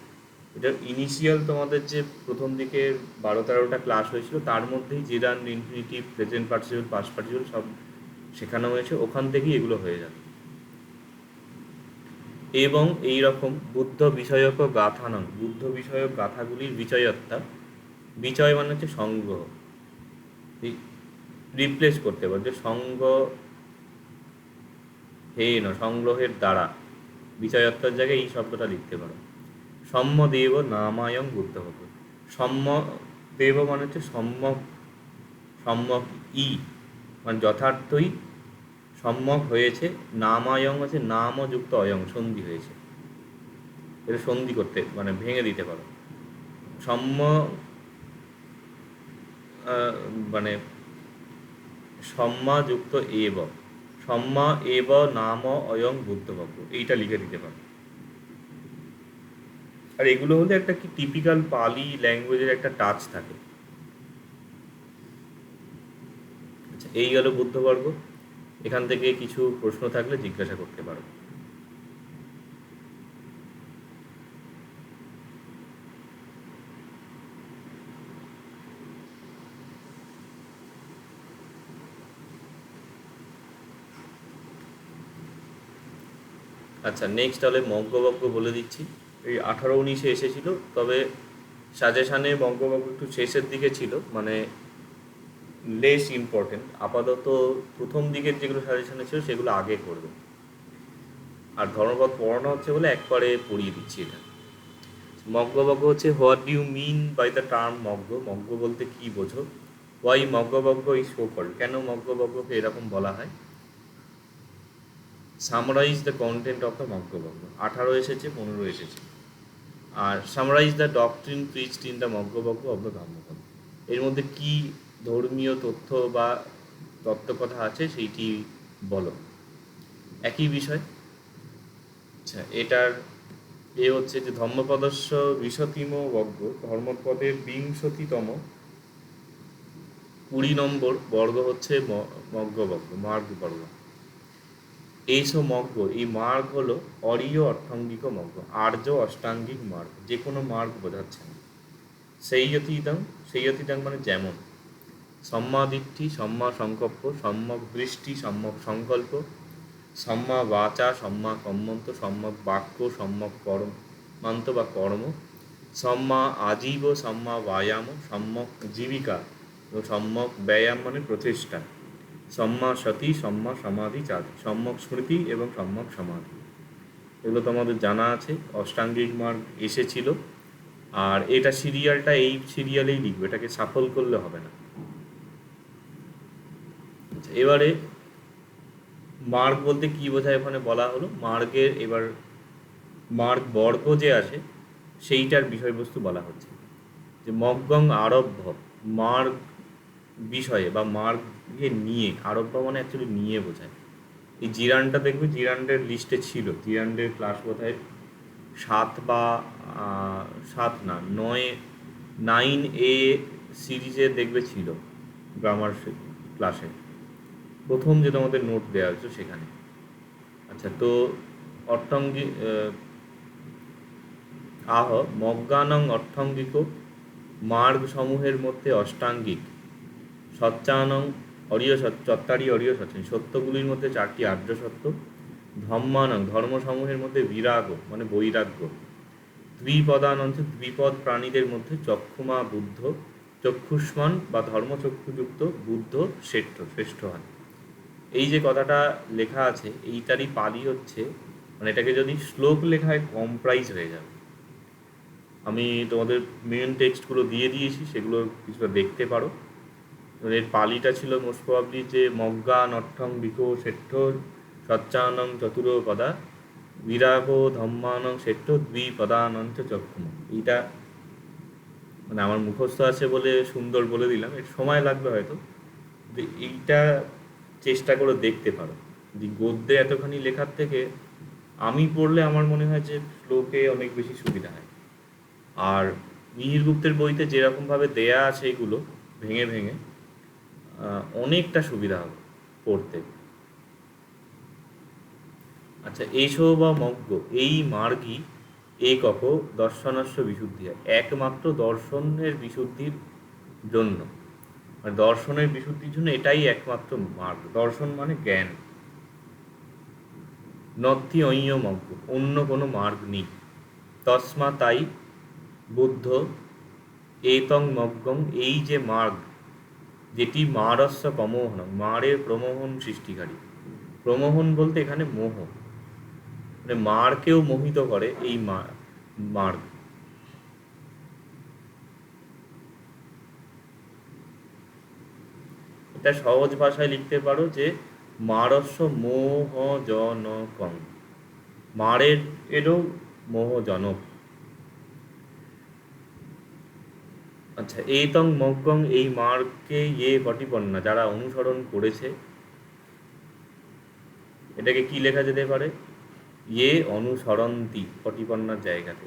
এটার ইনিশিয়াল তোমাদের যে প্রথম দিকে 12-13টা ক্লাস হয়েছিল, তার মধ্যেই gerund, infinitive, present participle, past participle সব শেখানো হয়েছে, ওখান থেকেই এগুলো হয়ে যাবে। এবং এই রকম বুদ্ধ বিষয়ক গাথানং, বুদ্ধ বিষয়ক গাথাগুলির বিচয়ত্তা, বিচয় মানে হচ্ছে সংগ্রহ, রিপ্লেস করতে পারো যে সংগ্রহের দ্বারা, বিচয়ত্তার জায়গায় এই শব্দটা লিখতে পারো। সম্যদেব নামায়ং বুদ্ধ হবে। সম্য দেব মানে হচ্ছে সম্যক, সম্যক ই মানে যথার্থই সম্যক হয়েছে। নামায়ং আছে নামও যুক্ত অয়ং, সন্ধি হয়েছে। এটা সন্ধি করতে মানে ভেঙে দিতে পারো। সম্য মানে সম্মা যুক্ত এব, সম্মা এব নাম অয়ং বুদ্ধবাক্য, এইটা লিখে দিতে পারো। আর এগুলো হলে একটা কি টিপিক্যাল পালি ল্যাঙ্গুয়েজের একটা টাচ থাকে। আচ্ছা, এই গেল বুদ্ধবর্গ। এখান থেকে কিছু প্রশ্ন থাকলে জিজ্ঞাসা করতে পারো। আচ্ছা, নেক্সট তাহলে মজ্ঞবজ্ঞ বলে দিচ্ছি। এই 18-19-এ এসেছিল, তবে সাজেশানে মজ্ঞবজ্ঞ একটু শেষের দিকে ছিল, মানে লেস ইম্পর্টেন্ট। আপাতত প্রথম দিকের যেগুলো সাজেশানে ছিল সেগুলো আগে করবে। আর ধর্মপদ পড়ানো হচ্ছে বলে একবারে পড়িয়ে দিচ্ছি এটা। মজ্ঞবজ্ঞ হচ্ছে what do you mean by the term মজ্ঞ, মজ্ঞ বলতে কি বোঝো। ওয়াই মজ্ঞবজ্ঞ ইজ সো কল্ড, কেন মজ্ঞবজ্ঞকে এরকম বলা হয়। Summarise the content of the মজ্ঞবজ্ঞ, 18 এসেছে, 15 এসেছে। আর summarise the doctrine preached in the মজ্ঞবজ্ঞ অফ দ্য ধর্মপদ, এর মধ্যে কি ধর্মীয় তথ্য বা তত্ত্বকথা আছে সেইটি বলো, একই বিষয়। আচ্ছা, এটার হচ্ছে যে ধর্মপদস্য বিশতিম বর্গ, ধর্মপদের 20তম 20 নম্বর বর্গ হচ্ছে মজ্ঞবর্গ, মার্গ বর্গ। এইসব মজ্ঞ, এই মার্গ হলো অরীয় অর্থাঙ্গিক মজ্ঞ, আর্য অষ্টাঙ্গিক মার্গ, যে কোনো মার্গ বোঝাচ্ছে না। সেইয়তিদাং মানে যেমন, সম্মা দিট্ঠি, সম্মা সংকল্প, সম্যক দৃষ্টি, সম্যক সংকল্প, সম্মা বাচা, সম্মা কম্মন্ত, সম্যক বাক্য, সম্যক কর্মান্ত বা কর্ম, সম্মা আজীব, সম্মা ব্যায়াম, সম্যক জীবিকা এবং সম্যক ব্যায়াম মানে প্রচেষ্টা, সম্মা সতী, সম্মা সমাধি চাঁদি, সম্যক স্মৃতি এবং সম্যক সমাধি। এগুলো তোমাদের জানা আছে, অষ্টাঙ্গিক মার্গ এসেছিল। আর এটা সিরিয়ালটা এই সিরিয়ালেই লিখবে, এটাকে সাফল করলে হবে না। এবারে মার্গ বলতে কি বোঝায় ওখানে বলা হলো, মার্গের এবার মার্গ বর্গ যে আছে সেইটার বিষয়বস্তু বলা হচ্ছে। যে মজ্ঞং আরব্ভ, মার্গ বিষয়ে বা মার্গকে নিয়ে, আরব্ভ মানে অ্যাকচুয়ালি নিয়ে বোঝায়। এই জিরানটা দেখবে জিরান্ডের লিস্টে ছিল, জিরান্ডের ক্লাস বোধহয় 7 বা 7 না 9A সিরিজে দেখবে ছিল, গ্রামার ক্লাসে প্রথম যে তোমাদের নোট দেওয়া হয়েছে সেখানে। আচ্ছা, তো অর্থঙ্গি আহ মজ্ঞানং অর্থঙ্গিক মার্গ সমূহের মধ্যে অষ্টাঙ্গিক, সচ্চানং অরীয় চত্বারি অরীয় সচ্চান, সত্যগুলির মধ্যে 4টি আর্য সত্য, ধম্মানং ধর্মসমূহের মধ্যে বিরাগ মানে বৈরাগ্য, দ্বিপদানঞ্চ দ্বিপদ প্রাণীদের মধ্যে চক্ষুমা বুদ্ধ, চক্ষুষ্মান বা ধর্মচক্ষুযুক্ত বুদ্ধ শ্রেষ্ঠ হন। এই যে কথাটা লেখা আছে এইটারই পালি হচ্ছে, মানে এটাকে যদি শ্লোক লেখায় কম্প্রাইজ হয়ে যাবে। আমি তোমাদের মেন টেক্সটগুলো দিয়ে দিয়েছি, সেগুলো কিছুটা দেখতে পারো। এর পালিটা ছিল মোস্ট প্রবাবলি যে মজ্ঞা নট্ঠং বিকো শেঠ্য সচ্চানং চতুর পদা বিরাগ ধম্মানং শেঠ্য দ্বিপদানঞ্চ চক্ষুম। এইটা মানে আমার মুখস্থ আছে বলে সুন্দর বলে দিলাম, এর সময় লাগবে হয়তো, এইটা চেষ্টা করে দেখতে পারো। যদি গদ্যে এতখানি লেখার থেকে আমি পড়লে আমার মনে হয় যে শ্লোকে অনেক বেশি সুবিধা হয়। আর মিহির গুপ্তের বইতে যেরকমভাবে দেয়া আছে এগুলো ভেঙে ভেঙে অনেকটা সুবিধা হবে পড়তে। আচ্ছা, এসো বা মজ্ঞ এই মার্গই একক দর্শনস্য বিশুদ্ধি, একমাত্র দর্শনের বিশুদ্ধির জন্য, মানে দর্শনের বিশুদ্ধির জন্য এটাই একমাত্র মার্গ। দর্শন মানে জ্ঞান। নত্থি অইয় মজ্ঞ, অন্য কোনো মার্গ নেই। তস্মা তাই বুদ্ধ এতং মজ্ঞং, এই যে মার্গ, যেটি মারস্য প্রমোহন, মারের প্রমোহন সৃষ্টিকারী। প্রমোহন বলতে এখানে মোহ, মানে মারকেও মোহিত করে এই মার্গ। এটা সহজ ভাষায় লিখতে পারো যে মারস্য মোহজনকং, মারের এরও মোহজনক। আচ্ছা, এইতং মগ্গং, এই মার্গকে ইয়ে পটিপন্না, যারা অনুসরণ করেছে, এটাকে কি লেখা যেতে পারে? ইয়ে অনুসরন্তি, পটিপন্নার জায়গাতে।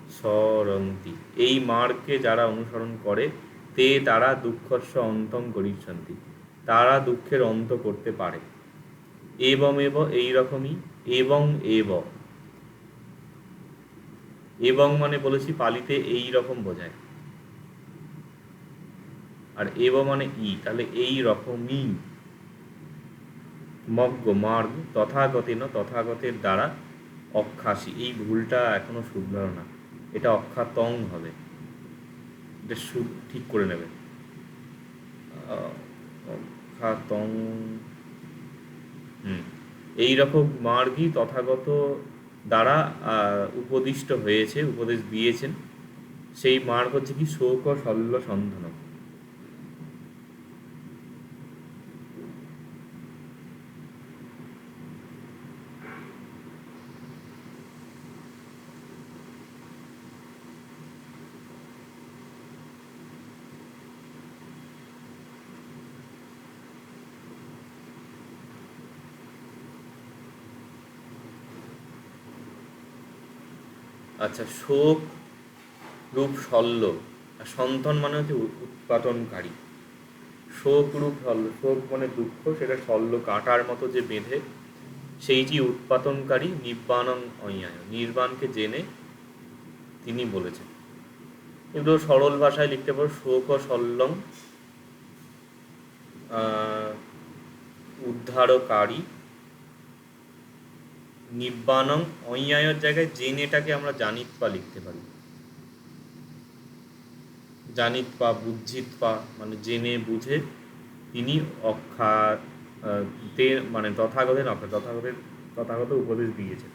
অনুসরন্তি, এই মার্গকে যারা অনুসরণ করে, তে তারা দুঃখস্য অন্তং গরিষ্যন্তি, তারা দুঃখের অন্ত করতে পারে। এবমেব, এইরকমই। এবং এব, এবং মানে বলেছি পালিতে এই রকম বোঝায়, আর এব মানে ই, তাহলে এই রকমই। মগ্গ মার্গ, তথাগতেন, তথাগতের দ্বারা, অক্ষাসী, এই ভুলটা এখনো শুধরালো না, এটা অক্ষাতং হবে, এটা ঠিক করে নেবে। অক্ষাতং, এইরকম মার্গই তথাগত দ্বারা উপদিষ্ট হয়েছে, উপদেশ দিয়েছেন। সেই মার্গ হচ্ছে কি? শোক শল্য সন্ধন। আচ্ছা, শোক রূপ শল্য, আর সন্তান মানে হচ্ছে উৎপাদনকারী। শোক রূপ শল্য, শোক মানে দুঃখ, সেটা শল্য কাঁটার মতো যে বেঁধে, সেইটি উৎপাদনকারী। নিব্বাণং অইয়ায়, নির্বাণকে জেনে তিনি বলেছেন। এগুলো সরল ভাষায় লিখতে পারো, শোক শল্যং উদ্ধারকারী। নিব্বাণং অইয়ায়ের জায়গায় জেনেটাকে আমরা জানিত্বা লিখতে পারি। জানিত্বা, বুঝিত্বা, মানে জেনে বুঝে তিনি অক্ষা মানে তথাগতের তথাগত উপদেশ দিয়েছেন।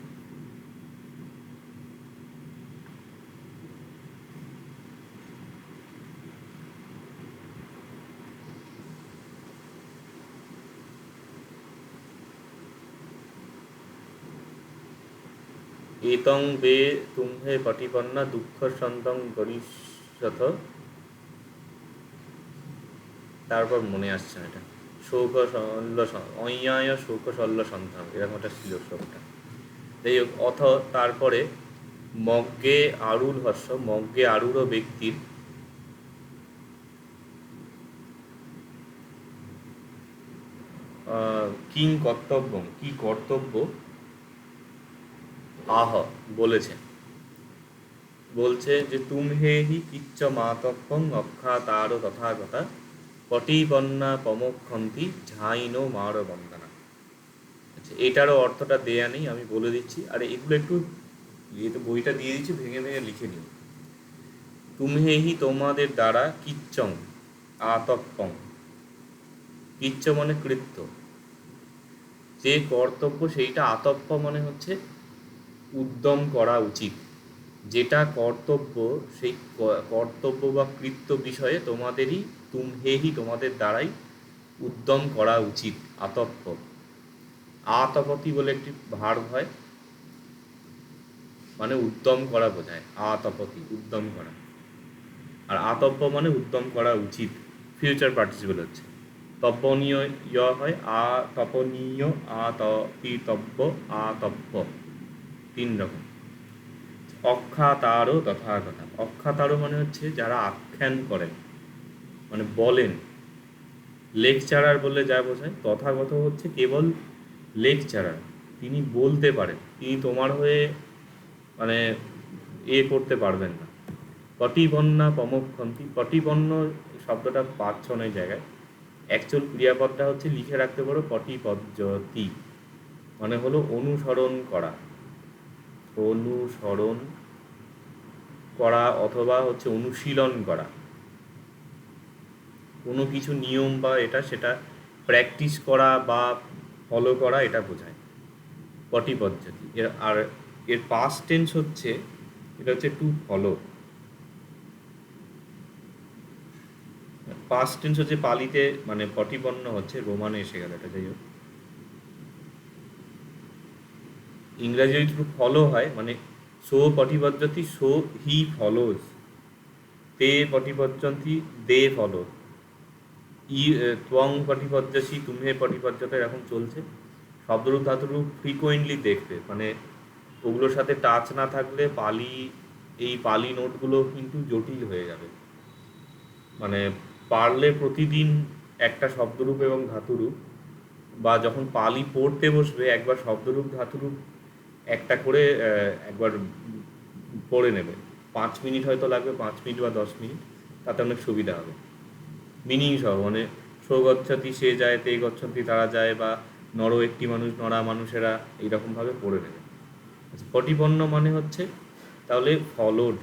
এতং বে তুমহে পটিপন্না দুঃখ সন্তং গরিষ্যথ, তারপর মনে আসছে না এটা, শোক শল্য অইয়ায় শোক শল্য সন্তান, এরকম একটা ছিল শ্লোকটা। যাই হোক, তারপরে মগ্গে আরূঢ় হস্য, মগ্গে আরূঢ় ব্যক্তির কিং কর্তব্য, কি কর্তব্য, আহ বলেছে, বলছে যে তুমহে হি কিচ্চ মাতব্যং অক্ষাতার তথাগতা পটিপন্না পমক্ষন্তি ঝাইনো মার বন্দনা। আচ্ছা, এটারও অর্থটা দেয়া নেই, আমি বলে দিচ্ছি, আর এগুলো একটু যেহেতু বইটা দিয়ে দিচ্ছি ভেঙে ভেঙে লিখে নিও। তুমহে হি, তোমাদের দ্বারা, কিচ্চং আতপ্পং, কিচ্চ মানে কৃত্য, যে কর্তব্য সেইটা, আতপ্প মানে হচ্ছে উদ্যম করা উচিত, যেটা কর্তব্য, সেই কর্তব্য বা কৃত্য বিষয়ে তোমাদেরই, তুমহেহি তোমাদের দ্বারাই উদ্যম করা উচিত। আতপ্প, আতপতি বলে একটি ভার্ব হয়, মানে উদ্যম করা বোঝায়, আতপতি উদ্যম করা, আর আতপ্প মানে উদ্যম করা উচিত, ফিউচার পার্টিসিপল হচ্ছে। তপনীয় ইয় হয়, তপনীয়, আতপিতব্য, আতপ্প, তিন রকম। অখ্যাতারও তথাগতা, অখ্যাতারও মানে হচ্ছে যারা আখ্যান করেন, মানে বলেন, লেকচারার বললে যা বোঝায়। তথাগত হচ্ছে কেবল লেকচারার, তিনি বলতে পারেন, তিনি তোমার হয়ে মানে করতে পারবেন না। পটিপন্না পমক্ষন্তি, পটিপন্ন শব্দটা পাচ্ছ না এই জায়গায়, অ্যাকচুয়াল ক্রিয়াপদটা হচ্ছে লিখে রাখতে পারো পটিপদ্যতি, মানে হলো অনুসরণ করা, অনুসরণ করা, অথবা হচ্ছে অনুশীলন করা, কোনো কিছু নিয়ম বা এটা সেটা প্র্যাকটিস করা বা ফলো করা, এটা বোঝায় পটি পদ্ধতি। আর এর পাস্ট টেন্স হচ্ছে এটা হচ্ছে টু ফলো। পাস্ট টেন্স হচ্ছে পালিতে, মানে পটিপন্ন হচ্ছে, রোমানে এসে গেল এটা, যাই হোক। ইংরাজি যদি টু ফলো হয় মানে সো পটিপদ্যতি সো হি ফলোজ, তে পটিপদ্যন্তি দে ফলো, ত্বং পটিপদ্যসি তুমে পটিপদ্যতা, এরকম চলছে। শব্দরূপ ধাতুরূপ ফ্রিকোয়েন্টলি দেখবে, মানে ওগুলোর সাথে টাচ না থাকলে পালি, এই পালি নোটগুলো কিন্তু জটিল হয়ে যাবে। মানে পারলে প্রতিদিন একটা শব্দরূপ এবং ধাতুরূপ, বা যখন পালি পড়তে বসবে একবার শব্দরূপ ধাতুরূপ একটা করে একবার পড়ে নেবে। 5 মিনিট হয়তো লাগবে, 5 মিনিট বা 10 মিনিট, তাতে অনেক সুবিধা হবে। মিনিং সহ, মানে সো গচ্ছতি সে যায়, তে গচ্ছন্তি তারা যায়, বা নর একটি মানুষ, নরা মানুষেরা, এইরকমভাবে পড়ে নেবে। পটিপন্ন মানে হচ্ছে তাহলে ফলোড।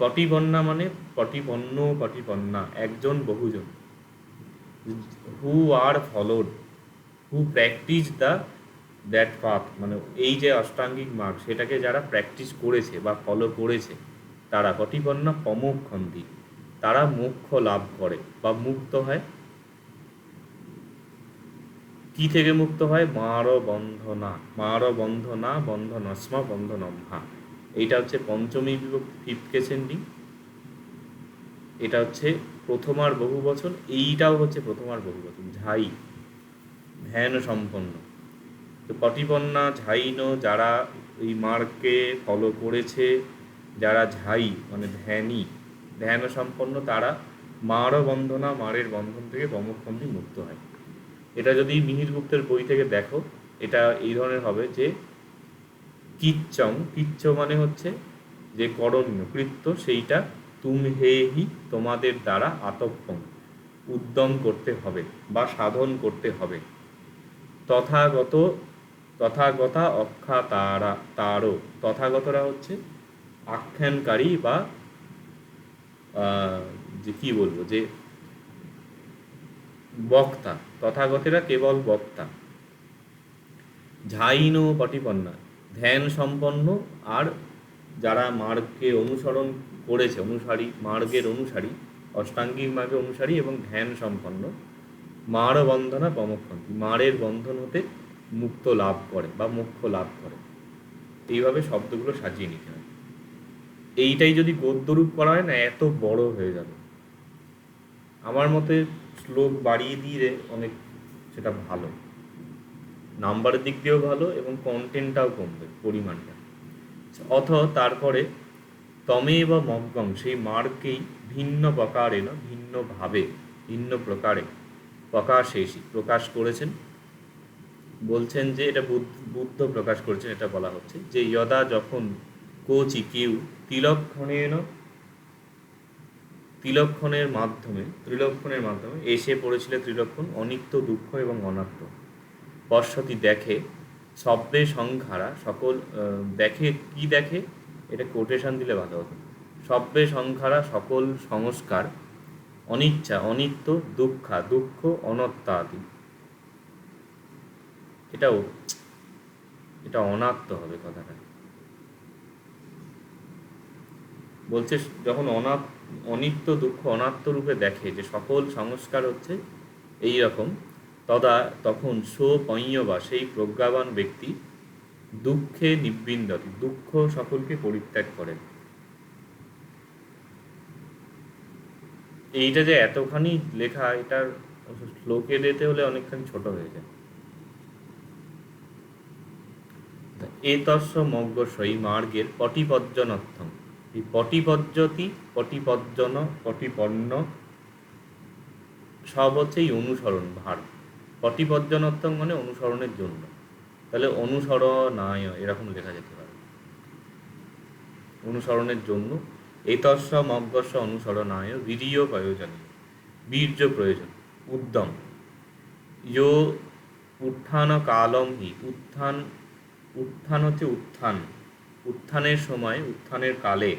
পটিপন্না মানে পটিপন্ন, পটিপন্না, একজন বহুজন। Who are followed, who practise the that path, মানে এই যে অষ্টাঙ্গিক মার্গ সেটাকে যারা প্র্যাকটিস করেছে বা ফলো করেছে, তারা পটিপন্না পমোক্ষন্তি, তারা মোক্ষ লাভ করে বা মুক্ত হয়। কি থেকে মুক্ত হয়? মার বন্ধনা, মার বন্ধনা বন্ধনস্মা বন্ধনম্হা। এইটা হচ্ছে পঞ্চমী বিভক্তি, ফিফথ কেস এন্ডিং। এটা হচ্ছে প্রথমার বহু বচন, এইটাও হচ্ছে প্রথমার বহু বচন, ঝাই, ধ্যান সম্পন্ন। তো পটিপন্না ঝাইন, যারা এই মার্গকে ফলো করেছে, যারা ঝাই মানে ধ্যানী, ধ্যান সম্পন্ন, তারা মার বন্ধনা, মারের বন্ধন থেকে বমক্ষন্তি মুক্ত হয়। এটা যদি মিহির গুপ্তের বই থেকে দেখো, এটা এই ধরনের হবে যে কিচ্চং, কিচ্চ মানে হচ্ছে যে করণীয় কৃত্য, সেইটা তুম হে হি, তোমাদের দ্বারা আতপ্পং, উদ্যম করতে হবে বা সাধন করতে হবে। তথাগত, তথাগতা অক্ষা তারা তারও, তথাগতরা হচ্ছে আখ্যানকারী বা যে কি বলবো, যে বক্তা, তথাগতেরা কেবল বক্তা। ঝাইন পটিপন্না, ধ্যান সম্পন্ন, আর যারা মার্গকে অনুসরণ করেছে, অনুসারী, মার্গের অনুসারী, অষ্টাঙ্গিক মার্গের অনুসারী এবং ধ্যান সম্পন্ন, মার বন্ধনা পমক্ষন্তি, মারের বন্ধন হতে মুক্ত লাভ করে বা মোক্ষ লাভ করে। এইভাবে শব্দগুলো সাজিয়ে নিতে হয়। এইটাই যদি গদ্যরূপ করা হয় না, এত বড় হয়ে যাবে। আমার মতে শ্লোক বাড়িয়ে দিয়ে অনেক, সেটা ভালো, নাম্বারের দিক দিয়েও ভালো এবং কন্টেন্টটাও কমবে, পরিমাণটা। অথ তারপরে তমে বা মগ্গম, সেই মার্গকেই ভিন্ন প্রকারে না, ভিন্নভাবে, ভিন্ন প্রকারে, প্রকাশেষী, প্রকাশ করেছেন। বলছেন যে এটা বুদ্ধ প্রকাশ করেছেন, এটা বলা হচ্ছে যে যদা, যখন কোচি কেউ তিলক্ষণেন, তিলক্ষণের মাধ্যমে, ত্রিলক্ষণের মাধ্যমে এসে পড়েছিল ত্রিলক্ষণ, অনিত্য, দুঃখ এবং অনাত্ম। পশ্বতী দেখে, শব্দে সংখ্যারা সকল, দেখে কি দেখে, এটা কোটেশন দিলে ভালো হতো। শব্দে সংখ্যারা সকল সংস্কার, অনিচ্ছা অনিত্য, দুঃখা দুঃখ, অনত্যাদি, এটাও, এটা অনাত্ম হবে কথাটা। বলছে যখন অনিত্য দুঃখ অনাত্ম রূপে দেখে যে সকল সংস্কার হচ্ছে এই রকম, তখন পঞ্যবা, সেই প্রজ্ঞাবান ব্যক্তি দুঃখে নিবৃন্দতি, দুঃখ সকলকে পরিত্যাগ করেন। এইটা যে এতখানি লেখা, এটার শ্লোকে দিতে হলে অনেকখানি ছোট হয়ে যায়। এতস্য মগ্গস্য, এই মার্গের পটিপজ্জনর্থম, এই পটিপজ্জতি, পটিপজ্জন, পটিপন্ন, সব হচ্ছে এই অনুসরণ ভার। পটিপজ্জনর্থম মানে অনুসরণের জন্য, তাহলে অনুসরণায় এরকম লেখা যেতে পারে, অনুসরণের জন্য। এতস্য মগ্গস্য অনুসরণায় বীর্য প্রয়োজনীয়, বীর্য প্রয়োজন, উদ্যম। ইয়ো উত্থান কালম হি, উত্থান, উত্থান হচ্ছে উত্থান, উত্থানের সময়, উত্থানের কালে,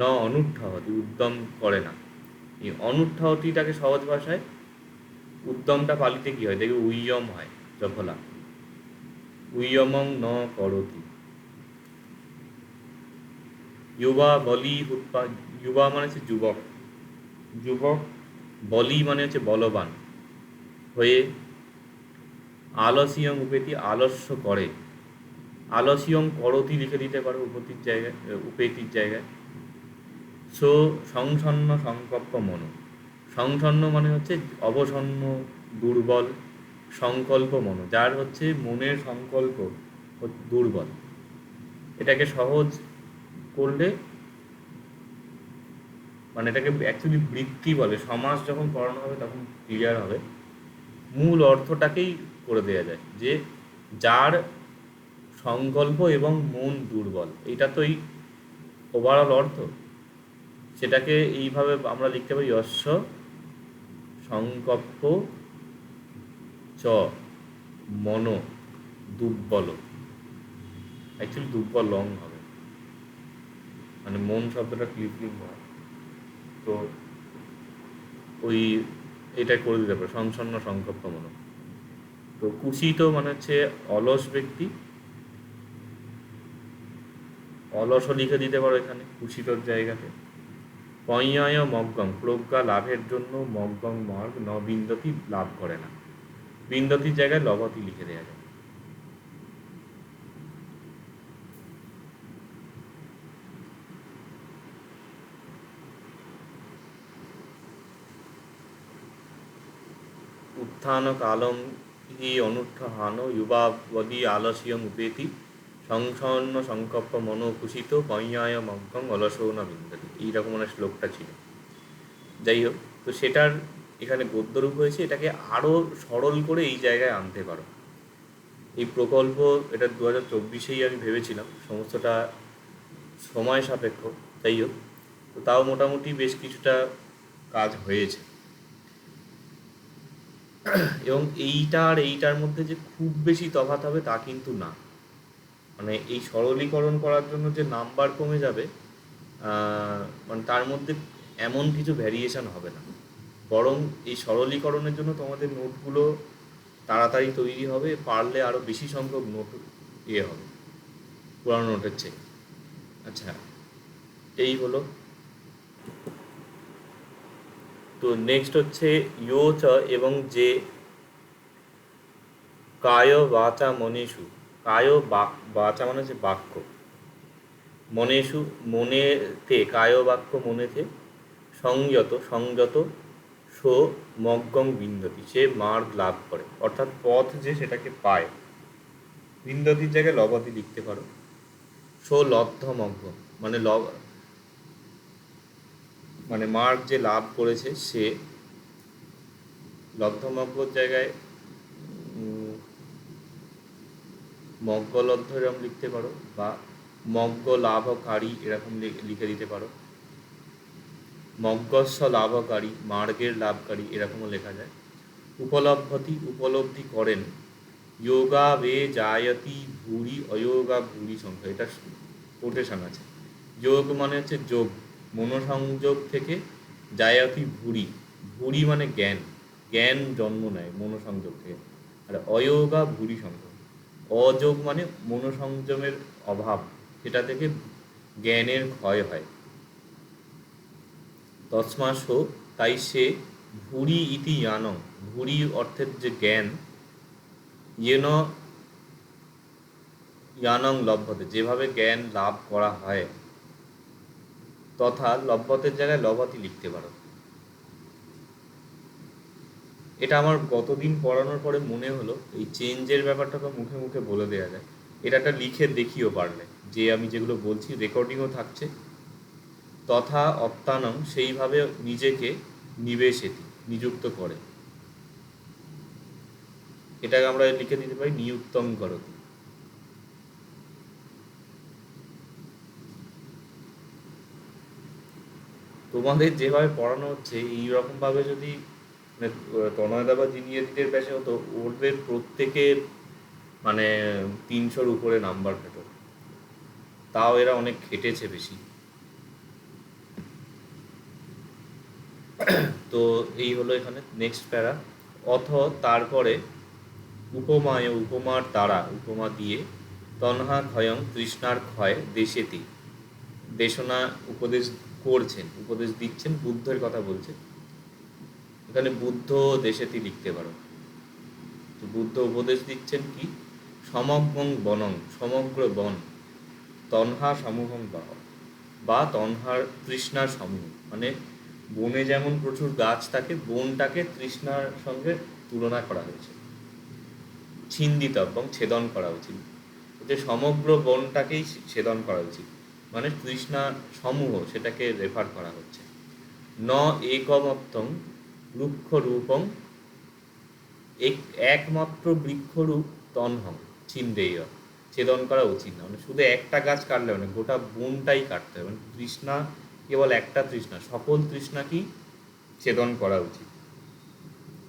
ন অনুত্থাহতি, উদ্যম করে না। এই অনুত্থাহতিটাকে সহজ ভাষায়, উদ্যমটা পালিতে কি হয় দেখবে, উইয়ম হয়, জফলা। উইয়মং ন করতি। যুবা বলি যুবা মানে হচ্ছে যুবক, যুবক বলি মানে হচ্ছে বলবান হয়ে, আলসিয়ং উপেতি আলস্য করে, আলসিয়ং করতি লিখে দিতে পারো উপতির জায়গায়, উপেতির জায়গায়। সো সংসন্ন সংকল্প মন, সংসন্ন মানে হচ্ছে অবসন্ন, দুর্বল, সংকল্প মন যার হচ্ছে মনের সংকল্প দুর্বল। এটাকে সহজ করলে মানে এটাকে অ্যাকচুয়ালি বৃত্তি বলে, সমাজ যখন পড়ানো হবে তখন ক্লিয়ার হবে। মূল অর্থটাকেই করে দেওয়া যায় যে যার সংকল্প এবং মন দুর্বল, এটা তো এই ওভারঅল অর্থ। সেটাকে এইভাবে আমরা লিখতে পারি যস্য সংকল্প চ মন দুর্বল। অ্যাকচুয়ালি দুর্বল লং হবে, মানে মন শব্দটা ক্লিপলিং হয়, তো ওই এটা করে দিতে পারে সংসন্ন সংকল্প মন। তো কুসিত মানে হচ্ছে অলস ব্যক্তি, অলসও লিখে দিতে পারো এখানে কুসিতর জায়গাতে। পঞ্যায় মগ্গং প্রজ্ঞা লাভের জন্য মগ্গং মার্গ ন বিন্দতি লাভ করে না, বিন্দতির জায়গায় লবতি লিখে দেওয়া যায়। উত্থান কালম হি অনুত্থান যুবাবধি আলস্যং উপেতি সংসন্ন সংকল্প মনোকুশিত পঞ্যায় মগ্গং অলসৌ ন বিন্দতি, এইরকম মানে শ্লোকটা ছিল। যাই হোক, তো সেটার এখানে গদ্যরূপ হয়েছে, এটাকে আরও সরল করে এই জায়গায় আনতে পারো। এই প্রকল্প এটা 2024-এই আমি ভেবেছিলাম, সমস্তটা সময় সাপেক্ষ। যাই হোক, তো তাও মোটামুটি বেশ কিছুটা কাজ হয়েছে। এবং এইটা আর এইটার মধ্যে যে খুব বেশি তফাৎ হবে তা কিন্তু না, মানে এই সরলীকরণ করার জন্য যে নাম্বার কমে যাবে, মানে তার মধ্যে এমন কিছু ভ্যারিয়েশন হবে না, বরং এই সরলীকরণের জন্য তোমাদের নোটগুলো তাড়াতাড়ি তৈরি হবে, পারলে আরও বেশি সংখ্যক নোট হবে পুরানো নোটের চেয়ে। আচ্ছা, এই হলো। তো নেক্সট হচ্ছে ইয়ো চ এবং যে কায় বাচা মনেষু, কায় বাচা মানে হচ্ছে বাক্য, মনেষু মনেতে, কায় বাক্য মনেতে, সংযত সংযত সো মগ্গং বিন্দতি সে মার্গ লাভ করে, অর্থাৎ পথ যে সেটাকে পায়। বিন্দতির জায়গায় লবতি লিখতে পারো। সো লব্ধ মগ্গ মানে মানে মার্গ যে লাভ করেছে সে, লব্ধমগ্গর জায়গায় মগ্গলব্ধ এরকম লিখতে পারো, বা মগ্গ লাভকারী এরকম লিখে দিতে পারো। মগ্গস্ব লাভকারী মার্গের লাভকারী এরকমও লেখা যায়। উপলব্ধতি উপলব্ধি করেন, যোগা বে জায়তি ভূরি অযোগা ভূরি সংখ্যা, এটা কোটেশন আছে। যোগ মানে হচ্ছে যোগ, মনোসংযোগ থেকে, জায়তি ভূরি, ভূরি মানে জ্ঞান, জ্ঞান জন্ম নেয় মনোসংযোগ থেকে। আর অযোগা ভূরি সংখ্যা, অযোগ মানে মনোসংযমের অভাব, সেটা থেকে জ্ঞানের ক্ষয় হয়। তস্মাৎ তাই সে ভূরি ইতি জ্ঞানং, ভূরি অর্থের যে জ্ঞান, ইয়েন জ্ঞানং লভ্যতে যেভাবে জ্ঞান লাভ করা হয়, তথা লভ্যতের জায়গায় লভতি লিখতে পারো। এটা আমার গতদিন পড়ানোর পরে মনে হলো এই চেঞ্জের ব্যাপারটা তো মুখে মুখে বলে দেওয়া যায়, এটা একটা লিখে দেখিও পারলে, যে আমি যেগুলো বলছি রেকর্ডিংও থাকছে। তথা অত্যানং সেইভাবে নিজেকে নিবেশেতি নিযুক্ত করে, এটাকে আমরা লিখে দিতে পারি নিযুক্তং করতি। তোমাদের যেভাবে পড়ানো হচ্ছে এইরকমভাবে যদি মানে তনয়দা বা জিনিয়াদিদের ব্যাচে হতো, ওদের প্রত্যেকের মানে 300-র উপরে নাম্বার পেত, তাও এরা অনেক খেটেছে বেশি। তো এই হলো এখানে নেক্সট প্যারা। অথ তারপরে উপমায় উপমার দ্বারা উপমা দিয়ে তন্হা ক্ষয়ং তৃষ্ণার ক্ষয় দেশেতি দেশনা উপদেশ করছেন, উপদেশ দিচ্ছেন, বুদ্ধের কথা বলছেন। এখানে বুদ্ধ দেশেতি লিখতে পারো। তো বুদ্ধ উপদেশ দিচ্ছেন কি, সমগ্রং বনং সমগ্র বন, তন্হা সমূহং বা তন্হার তৃষ্ণার সমূহ, মানে বনে যেমন প্রচুর গাছ থাকে, বনটাকে তৃষ্ণার সঙ্গে তুলনা করা হয়েছে। ছিন্দিতব্যং ছেদন করা উচিত, যে সমগ্র বনটাকেই ছেদন করা উচিত, মানে তৃষ্ণা সমূহ সেটাকে রেফার করা হচ্ছে। ন একমত্তং রূপং একমাত্র বৃক্ষরূপ তন্হং ছিন্দেয় ছেদন করা উচিত না, মানে শুধু একটা গাছ কাটলে মানে গোটা বনটাই কাটতে হবে, মানে তৃষ্ণা কেবল একটা তৃষ্ণা, সকল তৃষ্ণাকেই ছেদন করা উচিত।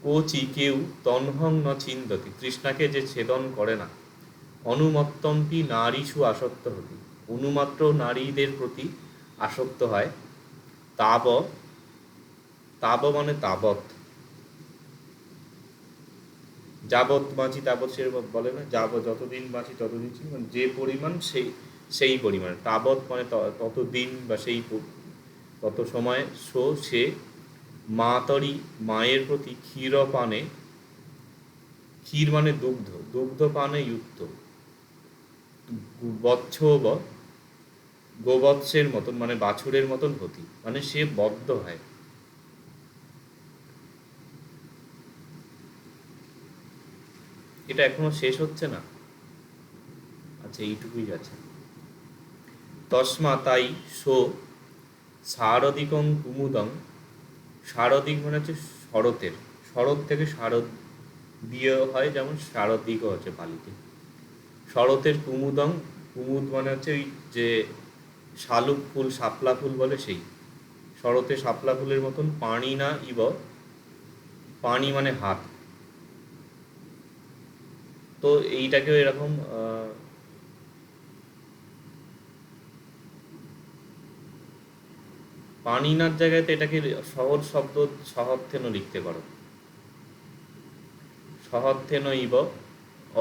কোচি কেউ তন্হং ন ছিন্দতি তৃষ্ণাকে যে ছেদন করে না, অনুমত্তমপি নারীষু আসক্ত হতি অনুমাত্র নারীদের প্রতি আসক্ত হয়, তাব তাব মানে তাবৎ, যাবৎ বাঁচি তাবৎ সে বলে না, যতদিন বাঁচি ততদিন ছিল, মানে যে পরিমাণ সেই সেই পরিমাণ, তাবৎ মানে ততদিন বা সেই তত সময় সে মাতরি মায়ের প্রতি ক্ষীরপানে, ক্ষীর মানে দুগ্ধ, দুগ্ধপানে যুক্ত, বৎসব গোবৎসের মতন মানে বাছুরের মতন হতি, মানে সে বদ্ধ হয়। এটা এখনো শেষ হচ্ছে না, আচ্ছা এইটুকুই আছে। তস্মা তাই সো শারদিকং কুমুদং, শারদিক মানে হচ্ছে শরতের, শরৎ থেকে শারদ দিয়ে হয়, যেমন শারদিকও হচ্ছে পালিতে। শরতের কুমুদং, কুমুদ মানে হচ্ছে ওই যে শালুক ফুল শাপলা ফুল বলে সেই, শরতে শাপলা ফুলের মতন পানি না ইব, পানি মানে হাত। তো এইটাকেও এরকম পানিনার জায়গাতে এটাকে সহজ শব্দ সহর্থেন লিখতে পারো। সহর্থেন ইব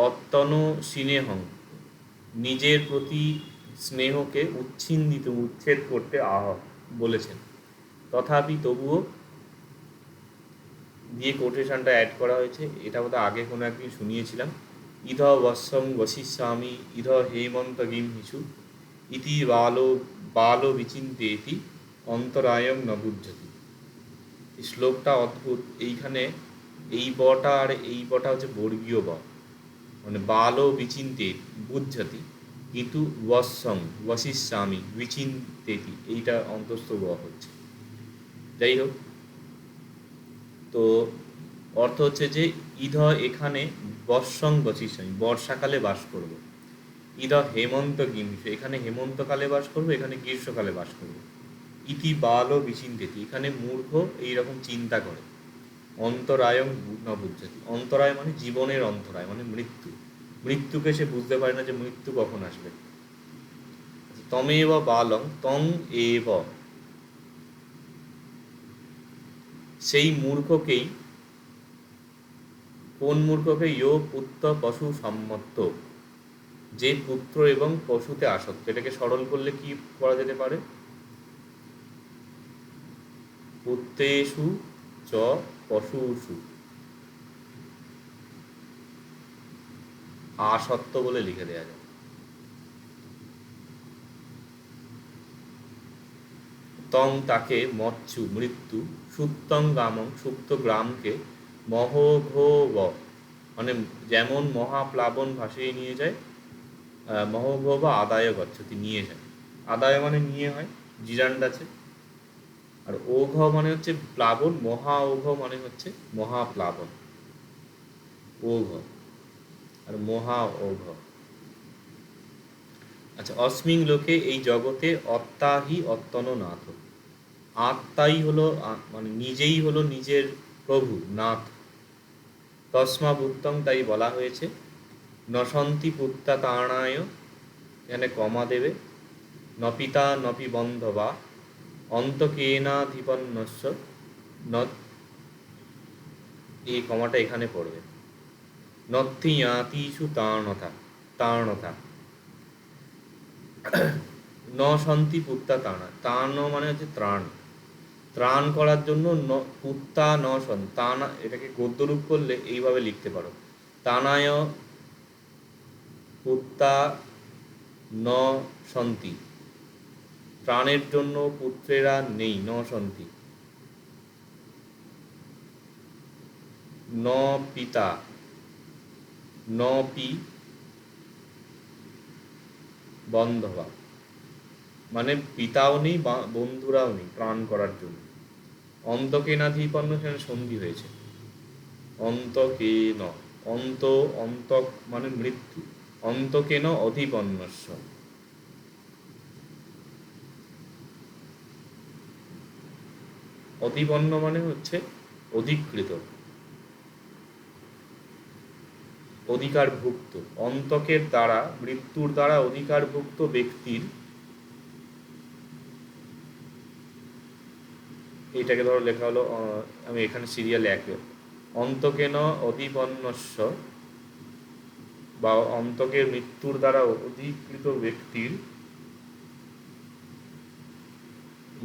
অত্তন স্নেহং, নিজের প্রতি স্নেহকে উচ্ছিন্দিত উচ্ছেদ করতে বলেছেন। তথাপি তবুও দিয়ে কোটেশনটা অ্যাড করা হয়েছে, এটা বোধহয় আগে কোনো একদিন শুনিয়েছিলাম। ইধ বৎসং বশিষ্যামি ইধ হেমন্ত গিমহিষু ইতি বালো বিচিন্তেতি অন্তরায়ং ন বুঝ্যতি। এই শ্লোকটা অদ্ভুত। এইখানে এই বটা আর এই বটা হচ্ছে বর্গীয় ব, মানে বালো বিচিন্তে বুঝ্যতি, কিন্তু বৎসং বশিষ্যামি বিচিন্তেতি এইটা অন্তস্থ ব হচ্ছে। যাই হোক, তো অর্থ হচ্ছে যে ইধ এখানে বৎসং বশিষ্যামি বর্ষাকালে বাস করবে, ইধ হেমন্ত গিমহিষু এখানে হেমন্তকালে বাস করবে, এখানে গ্রীষ্মকালে বাস করবে। ইতি বাল বিচিন্তেতি এখানে মূর্খ এইরকম চিন্তা করে। অন্তরায়ং ন বুঝ্যতি, অন্তরায় মানে জীবনের অন্তরায় মানে মৃত্যু, মৃত্যুকে সে বুঝতে পারে না যে মৃত্যু কখন আসবে। তমেব বালং তং এব, সেই মূর্খকেই, কোন মূর্খকে, ইয় পুত্র পশু সম্মত, যে পুত্র এবং পশুতে আসক্ত। এটাকে সরল করলে কি করা যেতে পারে, পুত্রেষু চ পশুষু আসত্ব বলে লিখে দেওয়া যায়। তং তাকে মৎস্যু মৃত্যু, সুপ্তং গ্রামং সুপ্ত গ্রামকে, মহোঘব মানে যেমন মহাপ্লাবন ভাসিয়ে নিয়ে যায়, মহোঘব আদায় গচ্ছতি নিয়ে যায়, আদায় মানে নিয়ে হয়, জিরান্ড আছে। আর ওঘ মানে হচ্ছে প্লাবন, মহা ওঘ মানে হচ্ছে মহাপ্লাবন, ওঘ আর মহা ওঘ। আচ্ছা, অস্মিং লোকে এই জগতে অত্তাহি অত্তন নাথ, আত্মাই হলো মানে নিজেই হলো নিজের প্রভু নাথ। তস্মা ভুক্তং তাই বলা হয়েছে, নসন্তি পুত্তা তাড়ায়, এখানে কমা দেবে, নপিতা নপি বন্ধবা অন্তকেনাধিপন্যস্য ন, এই কমাটা এখানে পড়বে। নত্থি ইয়াতিষু তাড়নথা তাড়নথা ন সন্তি পুত্তা তাড়া। তাড়ন মানে হচ্ছে ত্রাণ, ত্রাণ করার জন্য পুত্তা ন সন তানা, এটাকে গদ্যরূপ করলে এইভাবে লিখতে পারো, তানায় পুত্তা ন সন্তি, ত্রাণের জন্য পুত্রেরা নেই, ন সন্তি। ন পিতা ন পি বন্ধবা, মানে পিতাও নেই বন্ধুরাও নেই ত্রাণ করার জন্য। অন্তকেনাধিপন্ন, সেখানে সন্ধি হয়েছে, অন্তকেন, অন্ত অন্তক মানে মৃত্যু, অন্তকেন অধিপন্নস্য। অধিপন্ন মানে হচ্ছে অধিকৃত, অধিকারভুক্ত। অন্তকের দ্বারা, মৃত্যুর দ্বারা অধিকারভুক্ত ব্যক্তির, এইটাকে ধরো লেখা হলো, আমি এখানে সিরিয়াল 1 অন্তকেন অধিপন্নস্য, বা অন্তকের মৃত্যুর দ্বারা অধিকৃত ব্যক্তির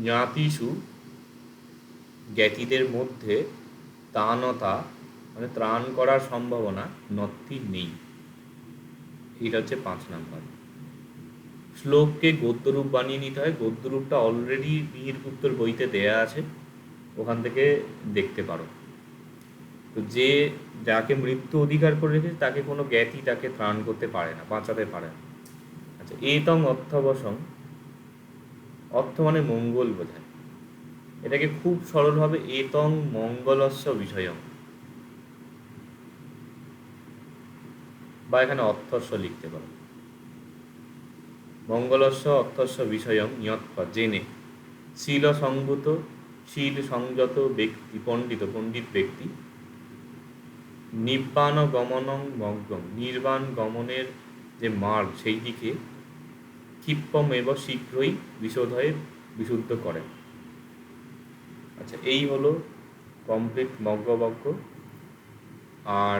জ্ঞাতিষু জ্ঞাতিদের মধ্যে তানতা মানে ত্রাণ করার সম্ভাবনা নত্তি নেই। এটা হচ্ছে 5 নাম্বার। শ্লোককে গদ্যরূপ বানিয়ে নিতে হয়, গদ্যরূপটা অলরেডি মিহিরগুপ্তর বইতে দেয়া আছে, ওখান থেকে দেখতে পারো। তো যে যাকে মৃত্যু অধিকার করে রেখেছে তাকে কোনো জ্ঞাতি তাকে ত্রাণ করতে পারে না, বাঁচাতে পারে না। আচ্ছা, এতং অর্থবসং, অর্থ মানে মঙ্গল বোঝায়, এটাকে খুব সরলভাবে এতং মঙ্গলস্য বিষয়ং, বা এখানে অর্থস্য লিখতে পারো, মঙ্গলস্য অর্থস্য বিষয়ং নিয়ৎপা জেনে, শীল সংভূত শীল সংযত ব্যক্তি, পণ্ডিত ব্যক্তি, নিব্বাণ গমনং মগ্গম, নির্বাণ গমনের যে মার্গ সেই দিকে, ক্ষিপ্পম এবং শীঘ্রই বিশোধ হয়ে বিশুদ্ধ করেন। আচ্ছা, এই হলো কমপ্লিট মগ্গবজ্ঞ। আর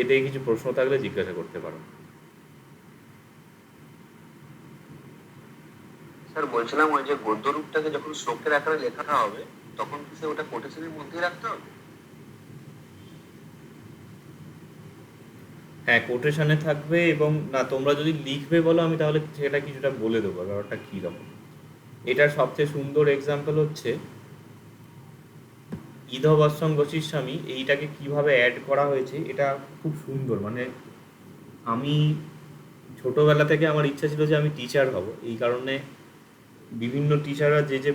এতে কিছু প্রশ্ন থাকলে জিজ্ঞাসা করতে পারো। স্যার বলছিলাম, ওই যে গদ্য রূপটাকে যখন শ্লোকের আকারে লেখাটা হবে তখন কি সে ওটা কোটেশনের মধ্যেই রাখতে হবে? হ্যাঁ, কোটেশনে থাকবে, এবং না তোমরা যদি লিখবে বলো আমি তাহলে সেটা কিছুটা বলে দেবো ব্যাপারটা কীরকম। এটার সবচেয়ে সুন্দর এক্সাম্পল হচ্ছে ইধবৎসং গোস্বামী, এইটাকে কিভাবে অ্যাড করা হয়েছে এটা খুব সুন্দর। মানে আমি ছোটোবেলা থেকে আমার ইচ্ছা ছিল যে আমি টিচার হব, এই কারণে বিভিন্ন টিচাররা যে যে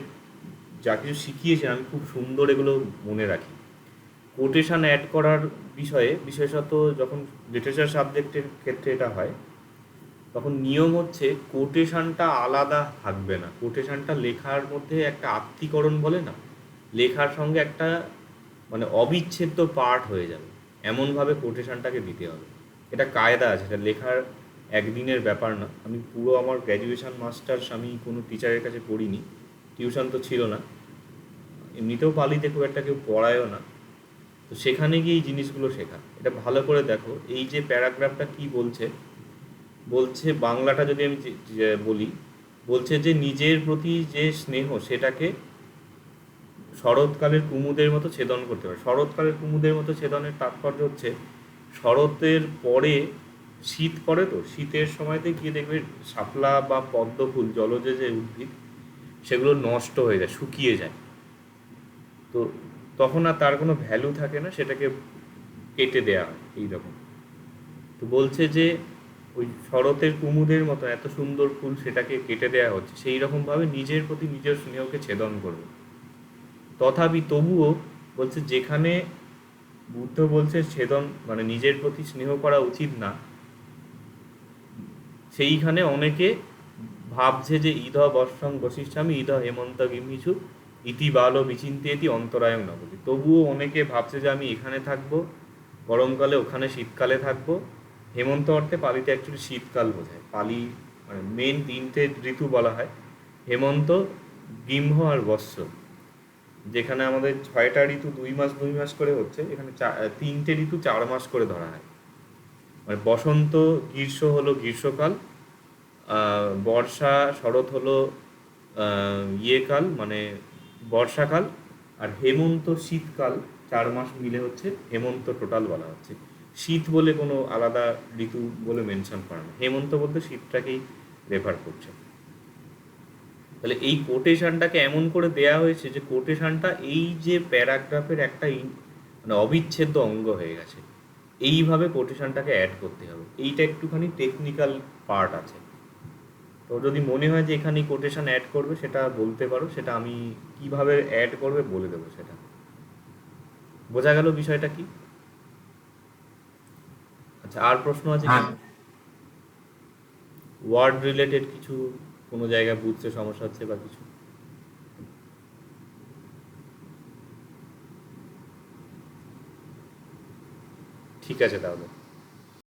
যা কিছু শিখিয়েছেন আমি খুব সুন্দর এগুলো মনে রাখি। কোটেশন অ্যাড করার বিষয়ে, বিশেষত যখন লিটারেচার সাবজেক্টের ক্ষেত্রে এটা হয়, তখন নিয়ম হচ্ছে কোটেশনটা আলাদা থাকবে না, কোটেশনটা লেখার মধ্যে একটা আত্মীকরণ বলে না, লেখার সঙ্গে একটা মানে অবিচ্ছেদ্য পার্ট হয়ে যাবে, এমনভাবে কোটেশনটাকে দিতে হবে। এটা কায়দা আছে, এটা লেখার একদিনের ব্যাপার না। আমি পুরো আমার গ্র্যাজুয়েশন মাস্টার্স আমি কোনো টিচারের কাছে পড়িনি, টিউশন তো ছিল না, এমনিতেও পালিতে খুব একটা কেউ পড়ায়ও না, তো সেখানে গিয়ে এই জিনিসগুলো শেখা। এটা ভালো করে দেখো, এই যে প্যারাগ্রাফটা কি বলছে, বলছে বাংলাটা যদি আমি বলি, বলছে যে নিজের প্রতি যে স্নেহ সেটাকে শরৎকালের কুমুদের মতো ছেদন করতে পারে। শরৎকালের কুমুদের মতো ছেদনের তাৎপর্য হচ্ছে শরতের পরে শীত পড়ে, তো শীতের সময়তে গিয়ে দেখবে শাপলা বা পদ্ম ফুল, জলজ যে উদ্ভিদ, সেগুলো নষ্ট হয়ে যায়, শুকিয়ে যায়, তো তখন আর তার কোনো ভ্যালু থাকে না, সেটাকে কেটে দেওয়া হয় এইরকম। তো বলছে যে ওই শরতের কুমুদের মতো এত সুন্দর ফুল সেটাকে কেটে দেওয়া হচ্ছে, সেই রকমভাবে নিজের প্রতি নিজের স্নেহকে ছেদন করবে। তথাপি তবুও বলছে যেখানে বুদ্ধ বলছে ছেদন মানে নিজের প্রতি স্নেহ করা উচিত না, সেইখানে অনেকে ভাবছে যে ইধ বর্ষং বশিষ্যামি ইধ হেমন্ত গিমিছু ইতি বালো বিচিন্তেতি অন্তরায়ং নবতি, তবুও অনেকে ভাবছে যে আমি এখানে থাকবো গরমকালে, ওখানে শীতকালে থাকবো। হেমন্ত অর্থে পালিতে অ্যাকচুয়ালি শীতকাল বোঝায়, পালি মানে মেন 3টে ঋতু বলা হয়, হেমন্ত, গিম্হ আর বৎস। যেখানে আমাদের 6টা ঋতু 2 মাস 2 মাস করে হচ্ছে, এখানে 3টে ঋতু 4 মাস করে ধরা হয়। মানে বসন্ত গ্রীষ্ম হলো গ্রীষ্মকাল, বর্ষা শরৎ হলো কাল মানে বর্ষাকাল, আর হেমন্ত শীতকাল, 4 মাস মিলে হচ্ছে হেমন্ত টোটাল বলা হচ্ছে। শীত বলে কোনো আলাদা ঋতু বলে মেনশন করা না, হেমন্ত বলতে শীতটাকেই রেফার করছে। তাহলে এই কোটেশনটাকে এমন করে দেয়া হয়েছে যে কোটেশনটা এই যে প্যারাগ্রাফের একটা মানে অবিচ্ছেদ্য অঙ্গ হয়ে গেছে। এইভাবে কোটেশনটাকে অ্যাড করতে হবে, এইটা একটুখানি টেকনিক্যাল পার্ট আছে। তো যদি মনে হয় যে এখানে কোটেশন অ্যাড করবে সেটা বলতে পারো, সেটা আমি কিভাবে অ্যাড করবে বলে দেবো। সেটা বোঝা গেল বিষয়টা কি? আচ্ছা, আর প্রশ্ন আছে কি? হ্যাঁ। ওয়ার্ড রিলেটেড কিছু, কোনো জায়গায় বুঝতে সমস্যা হচ্ছে বা কিছু? ঠিক আছে তাহলে।